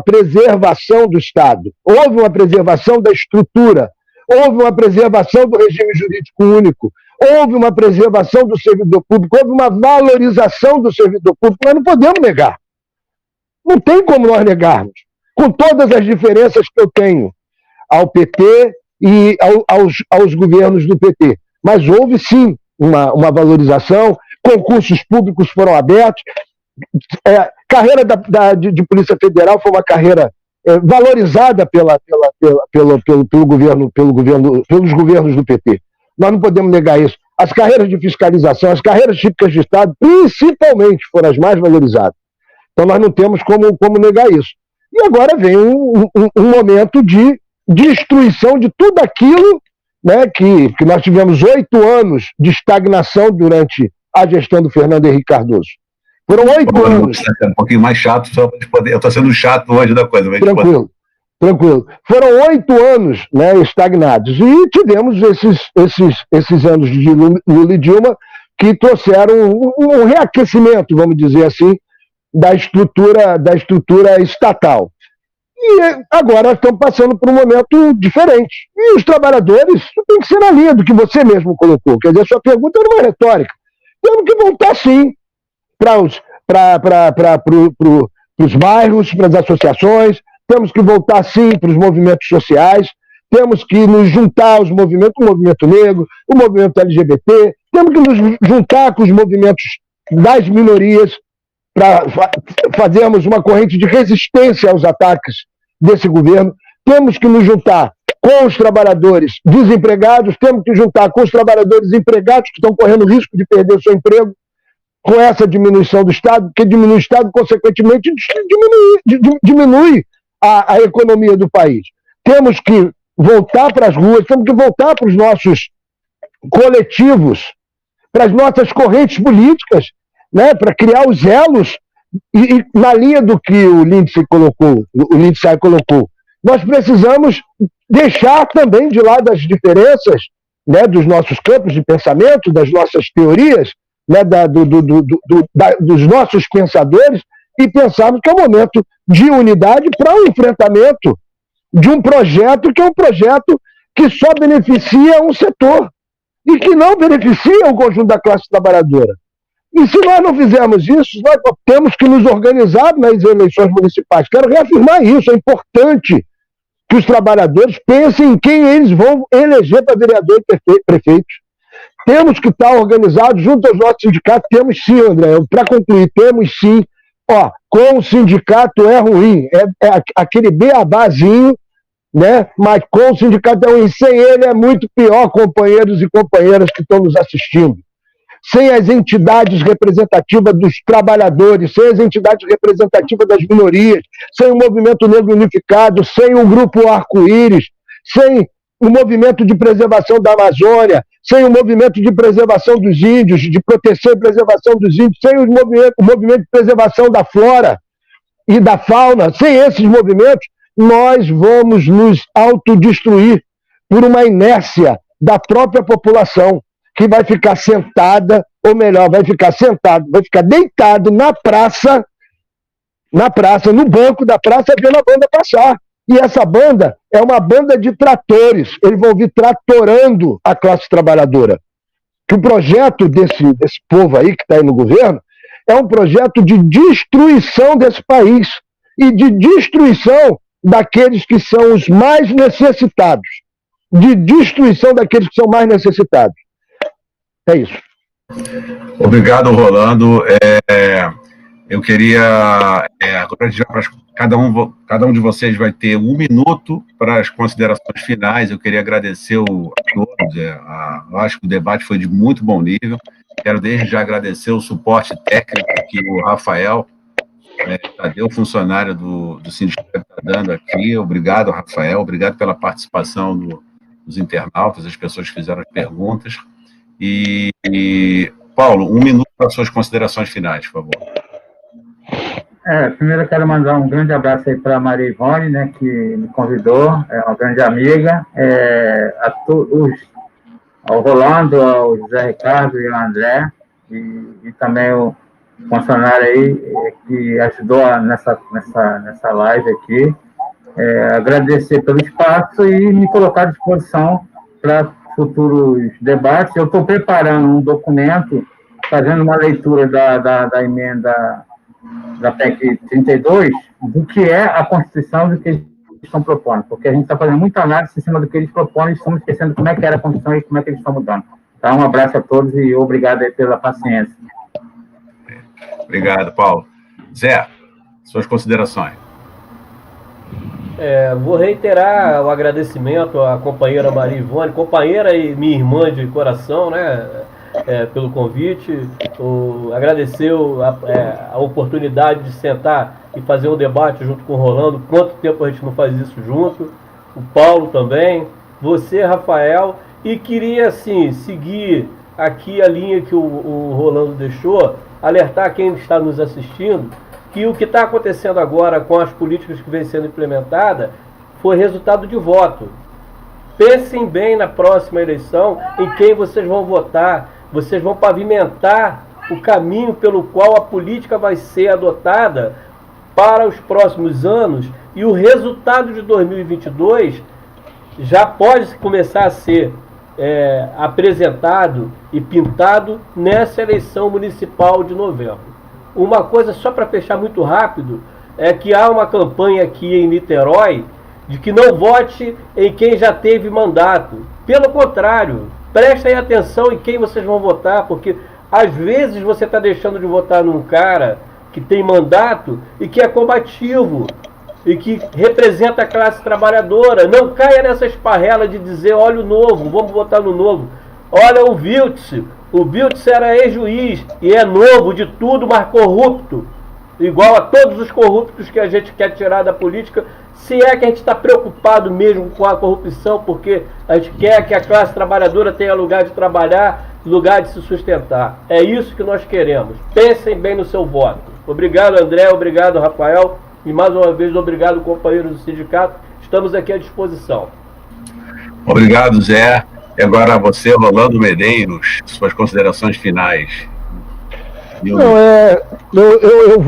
preservação do Estado, houve uma preservação da estrutura, houve uma preservação do regime jurídico único, houve uma preservação do servidor público, houve uma valorização do servidor público. Nós não podemos negar. Não tem como nós negarmos. Com todas as diferenças que eu tenho ao PT e aos governos do PT. Mas houve, sim, uma valorização, concursos públicos foram abertos, carreira de Polícia Federal foi uma carreira valorizada pelos governos do PT. Nós não podemos negar isso. As carreiras de fiscalização, as carreiras típicas de Estado, principalmente, foram as mais valorizadas. Então nós não temos como negar isso. E agora vem um momento de destruição de tudo aquilo, né, que nós tivemos 8 anos de estagnação durante a gestão do Fernando Henrique Cardoso. Foram 8 anos. Um pouquinho mais chato, só para poder. Eu estou sendo chato hoje da coisa. Tranquilo. Foram 8 anos, né, estagnados. E tivemos esses anos de Lula e Dilma que trouxeram um reaquecimento, vamos dizer assim, da estrutura estatal. E agora estamos passando por um momento diferente. E os trabalhadores têm que ser na linha do que você mesmo colocou. Quer dizer, a sua pergunta era uma retórica. Temos que voltar, sim, para os bairros, para as associações, temos que voltar, sim, para os movimentos sociais, temos que nos juntar aos movimentos, o movimento negro, o movimento LGBT, temos que nos juntar com os movimentos das minorias para fazermos uma corrente de resistência aos ataques desse governo. Temos que nos juntar com os trabalhadores desempregados, temos que juntar com os trabalhadores empregados que estão correndo risco de perder o seu emprego com essa diminuição do Estado, porque diminui o Estado, consequentemente, diminui a economia do país. Temos que voltar para as ruas, temos que voltar para os nossos coletivos, para as nossas correntes políticas, né, para criar os elos, e na linha do que o Lindsay colocou, nós precisamos deixar também de lado as diferenças, né, dos nossos campos de pensamento, das nossas teorias, né, dos nossos pensadores, e pensarmos que é um momento de unidade para o enfrentamento de um projeto que é um projeto que só beneficia um setor e que não beneficia o conjunto da classe trabalhadora. E se nós não fizermos isso, nós temos que nos organizar nas eleições municipais. Quero reafirmar isso, é importante que os trabalhadores pensem em quem eles vão eleger para vereador e prefeitos. Temos que estar organizados junto aos nossos sindicatos. Temos sim, André, para concluir, temos sim. Com o sindicato é ruim, é aquele beabazinho, né? Mas com o sindicato é ruim. Sem ele é muito pior, companheiros e companheiras que estão nos assistindo. Sem as entidades representativas dos trabalhadores, sem as entidades representativas das minorias, sem o Movimento Negro Unificado, sem o Grupo Arco-Íris, sem o movimento de preservação da Amazônia, sem o movimento de preservação dos índios, de proteção e preservação dos índios, sem o movimento de preservação da flora e da fauna, sem esses movimentos, nós vamos nos autodestruir por uma inércia da própria população, que vai ficar sentada, ou melhor, vai ficar deitado na praça, no banco da praça, vendo a banda passar. E essa banda é uma banda de tratores, eles vão vir tratorando a classe trabalhadora. Que o projeto desse povo aí que está aí no governo é um projeto de destruição desse país e de destruição daqueles que são os mais necessitados. De destruição daqueles que são mais necessitados. É isso. Obrigado, Rolando. Eu queria agora cada um de vocês vai ter 1 minuto para as considerações finais. Eu queria agradecer a todos. Eu acho que o debate foi de muito bom nível. Quero desde já agradecer o suporte técnico que o Rafael, Tadeu, funcionário do sindicato, está dando aqui. Obrigado, Rafael. Obrigado pela participação dos internautas, das pessoas que fizeram as perguntas. E Paulo, 1 minuto para as suas considerações finais, por favor. Primeiro eu quero mandar um grande abraço aí para a Maria Ivone, né, que me convidou, é uma grande amiga, ao Rolando, ao José Ricardo e ao André, e também o funcionário aí que ajudou nessa live aqui. Agradecer pelo espaço e me colocar à disposição para futuros debates. Eu estou preparando um documento, fazendo uma leitura da emenda da PEC 32, do que é a Constituição, do que eles estão propondo, porque a gente está fazendo muita análise em cima do que eles propõem e estamos esquecendo como é que era a Constituição e como é que eles estão mudando. Então, um abraço a todos e obrigado aí pela paciência. Obrigado, Paulo. Zé, suas considerações. Vou reiterar o agradecimento à companheira Maria Ivone, companheira e minha irmã de coração, né? Pelo convite, agradecer a oportunidade de sentar e fazer um debate junto com o Rolando. Quanto tempo a gente não faz isso junto? O Paulo também, você, Rafael, e queria assim seguir aqui a linha que o Rolando deixou, alertar quem está nos assistindo que o que está acontecendo agora com as políticas que vêm sendo implementadas foi resultado de voto. Pensem bem na próxima eleição em quem vocês vão votar. Vocês vão pavimentar o caminho pelo qual a política vai ser adotada para os próximos anos, e o resultado de 2022 já pode começar a ser apresentado e pintado nessa eleição municipal de novembro. Uma coisa, só para fechar muito rápido, é que há uma campanha aqui em Niterói de que não vote em quem já teve mandato. Pelo contrário, prestem atenção em quem vocês vão votar, porque às vezes você está deixando de votar num cara que tem mandato e que é combativo e que representa a classe trabalhadora. Não caia nessa esparrela de dizer, olha o novo, vamos votar no novo. Olha o Wiltz era ex-juiz e é novo de tudo, mas corrupto, igual a todos os corruptos que a gente quer tirar da política, se é que a gente está preocupado mesmo com a corrupção, porque a gente quer que a classe trabalhadora tenha lugar de trabalhar, lugar de se sustentar. É isso que nós queremos. Pensem bem no seu voto. Obrigado, André, obrigado, Rafael, e mais uma vez, obrigado, companheiros do sindicato. Estamos aqui à disposição. Obrigado, Zé. E agora você, Rolando Medeiros, suas considerações finais. Não, eu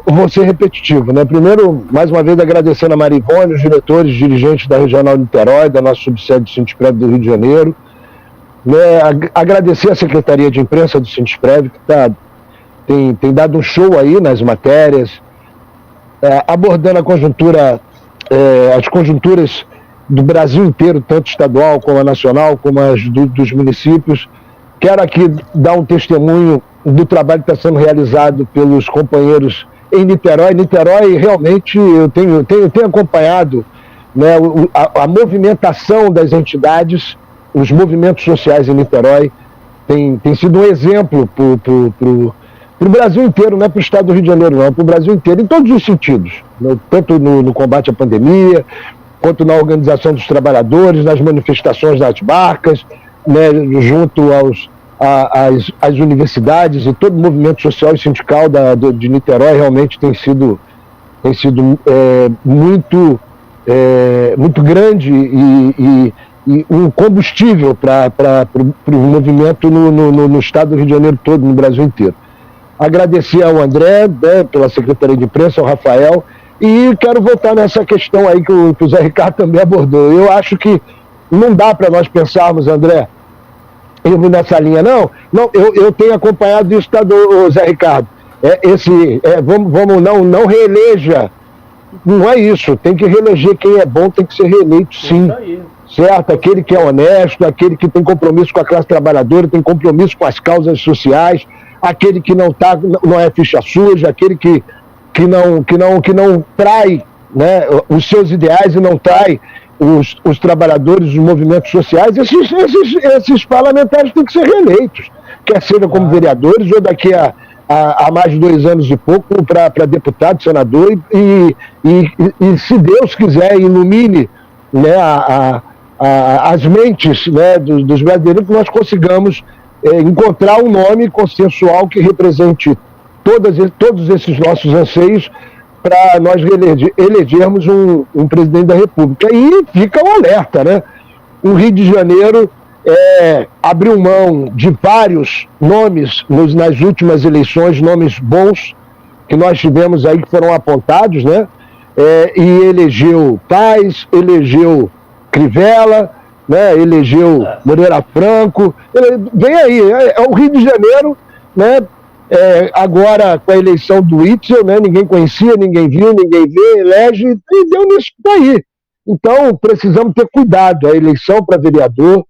vou ser repetitivo, né? Primeiro, mais uma vez, agradecendo a Marivone, os diretores, dirigentes da Regional Niterói, da nossa subsede do Sindusprev do Rio de Janeiro, né? Agradecer a Secretaria de Imprensa do Sindusprev, que tem dado um show aí nas matérias, abordando a conjuntura, as conjunturas do Brasil inteiro, tanto estadual como a nacional, como as dos municípios. Quero aqui dar um testemunho do trabalho que está sendo realizado pelos companheiros em Niterói. Niterói, realmente, eu tenho acompanhado, né, a movimentação das entidades, os movimentos sociais em Niterói, tem sido um exemplo para o Brasil inteiro, não é para o estado do Rio de Janeiro, não, para o Brasil inteiro, em todos os sentidos, né, tanto no combate à pandemia, quanto na organização dos trabalhadores, nas manifestações das barcas, né, junto às universidades, e todo o movimento social e sindical de Niterói realmente tem sido muito grande e um combustível para o movimento no estado do Rio de Janeiro todo, no Brasil inteiro. Agradecer ao André, né, pela Secretaria de Imprensa, ao Rafael, e quero voltar nessa questão aí que o Zé Ricardo também abordou. Eu acho que não dá para nós pensarmos, André, eu vou nessa linha, não, eu tenho acompanhado isso, tá, do Zé Ricardo, vamos não reeleja, não é isso, tem que reeleger quem é bom, tem que ser reeleito sim, certo? Aquele que é honesto, aquele que tem compromisso com a classe trabalhadora, tem compromisso com as causas sociais, aquele que não é ficha suja, aquele que não trai, né, os seus ideais e não trai os trabalhadores, os movimentos sociais. Esses parlamentares têm que ser reeleitos, quer seja como vereadores ou daqui a mais de 2 anos e pouco para deputado, senador, e se Deus quiser, ilumine, né, as mentes, né, dos brasileiros, que nós consigamos encontrar um nome consensual que represente todos esses nossos anseios, para nós elegermos um presidente da República. E fica um alerta, né? O Rio de Janeiro abriu mão de vários nomes nas últimas eleições, nomes bons que nós tivemos aí, que foram apontados, né? E elegeu Paes, elegeu Crivella, né? Elegeu Moreira Franco. Vem aí, o Rio de Janeiro, né? Agora com a eleição do Witzel, né, ninguém conhecia, ninguém viu, ninguém vê, elege, e deu nisso daí. Então precisamos ter cuidado. A eleição para vereador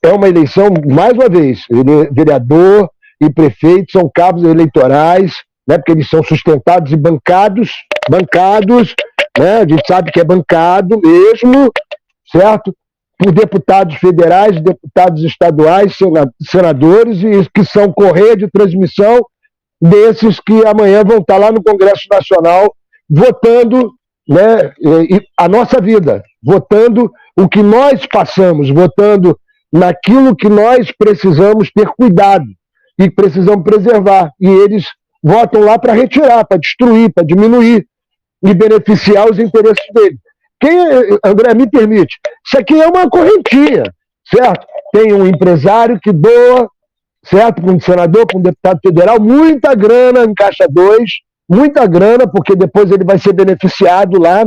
é uma eleição, mais uma vez, vereador e prefeito são cabos eleitorais, né, porque eles são sustentados e bancados, né, a gente sabe que é bancado mesmo, certo? Por deputados federais, deputados estaduais, senadores, e que são correia de transmissão desses que amanhã vão estar lá no Congresso Nacional votando, né, a nossa vida, votando o que nós passamos, votando naquilo que nós precisamos ter cuidado e precisamos preservar. E eles votam lá para retirar, para destruir, para diminuir e beneficiar os interesses deles. André, me permite, isso aqui é uma correntinha, certo? Tem um empresário que doa certo? Para um senador, para um deputado federal, muita grana em Caixa 2, muita grana, porque depois ele vai ser beneficiado lá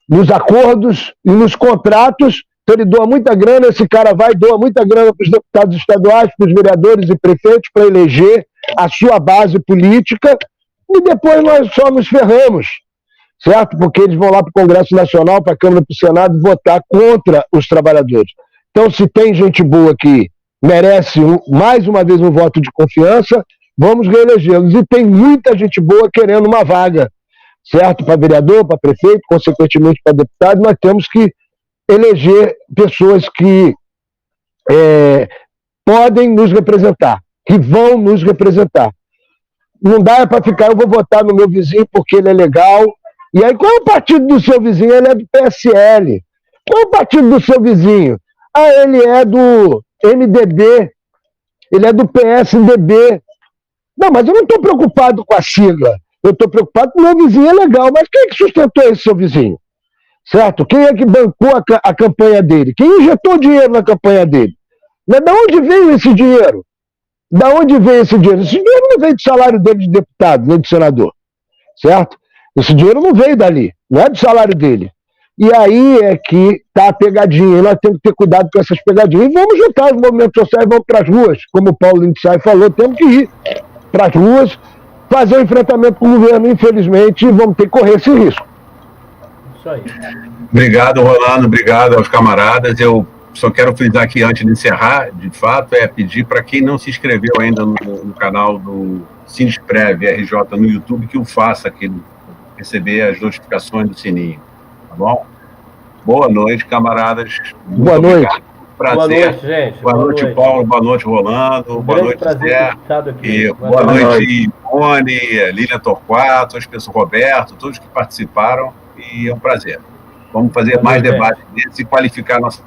nos acordos e nos contratos. Então ele doa muita grana, esse cara doa muita grana para os deputados estaduais, para os vereadores e prefeitos, para eleger a sua base política, e depois nós só nos ferramos, certo? Porque eles vão lá para o Congresso Nacional, para a Câmara, para o Senado, votar contra os trabalhadores. Então, se tem gente boa que merece mais uma vez um voto de confiança, vamos reelegê-los. E tem muita gente boa querendo uma vaga, certo? Para vereador, para prefeito, consequentemente para deputado. Nós temos que eleger pessoas que podem nos representar, que vão nos representar. Não dá para ficar, eu vou votar no meu vizinho porque ele é legal. E aí, qual é o partido do seu vizinho? Ele é do PSL. Qual é o partido do seu vizinho? Ah, ele é do MDB. Ele é do PSDB. Não, mas eu não estou preocupado com a sigla. Eu estou preocupado com o meu vizinho, é legal. Mas quem é que sustentou esse seu vizinho? Certo? Quem é que bancou a campanha dele? Quem injetou dinheiro na campanha dele? Mas de onde veio esse dinheiro? Da onde veio esse dinheiro? Esse dinheiro não veio do salário dele de deputado, nem de senador. Certo? Esse dinheiro não veio dali, não é do salário dele. E aí é que está a pegadinha, e nós temos que ter cuidado com essas pegadinhas. E vamos juntar os movimentos sociais e vamos para as ruas. Como o Paulo Lindsay falou, temos que ir para as ruas, fazer o enfrentamento com o governo, infelizmente, e vamos ter que correr esse risco. Isso aí. Obrigado, Rolando, obrigado aos camaradas. Eu só quero frisar aqui, antes de encerrar, de fato, pedir para quem não se inscreveu ainda no canal do Sinsprev RJ no YouTube, que o faça aqui, receber as notificações do sininho, tá bom? Boa noite, camaradas. Boa noite. Prazer. Boa noite, gente. Boa noite, Paulo. Boa noite, Rolando. Boa noite, Zé. E boa noite, Ivone, Lilian Torquato, as pessoas, Roberto, todos que participaram. E é um prazer. Vamos fazer mais debates desses e qualificar a nossa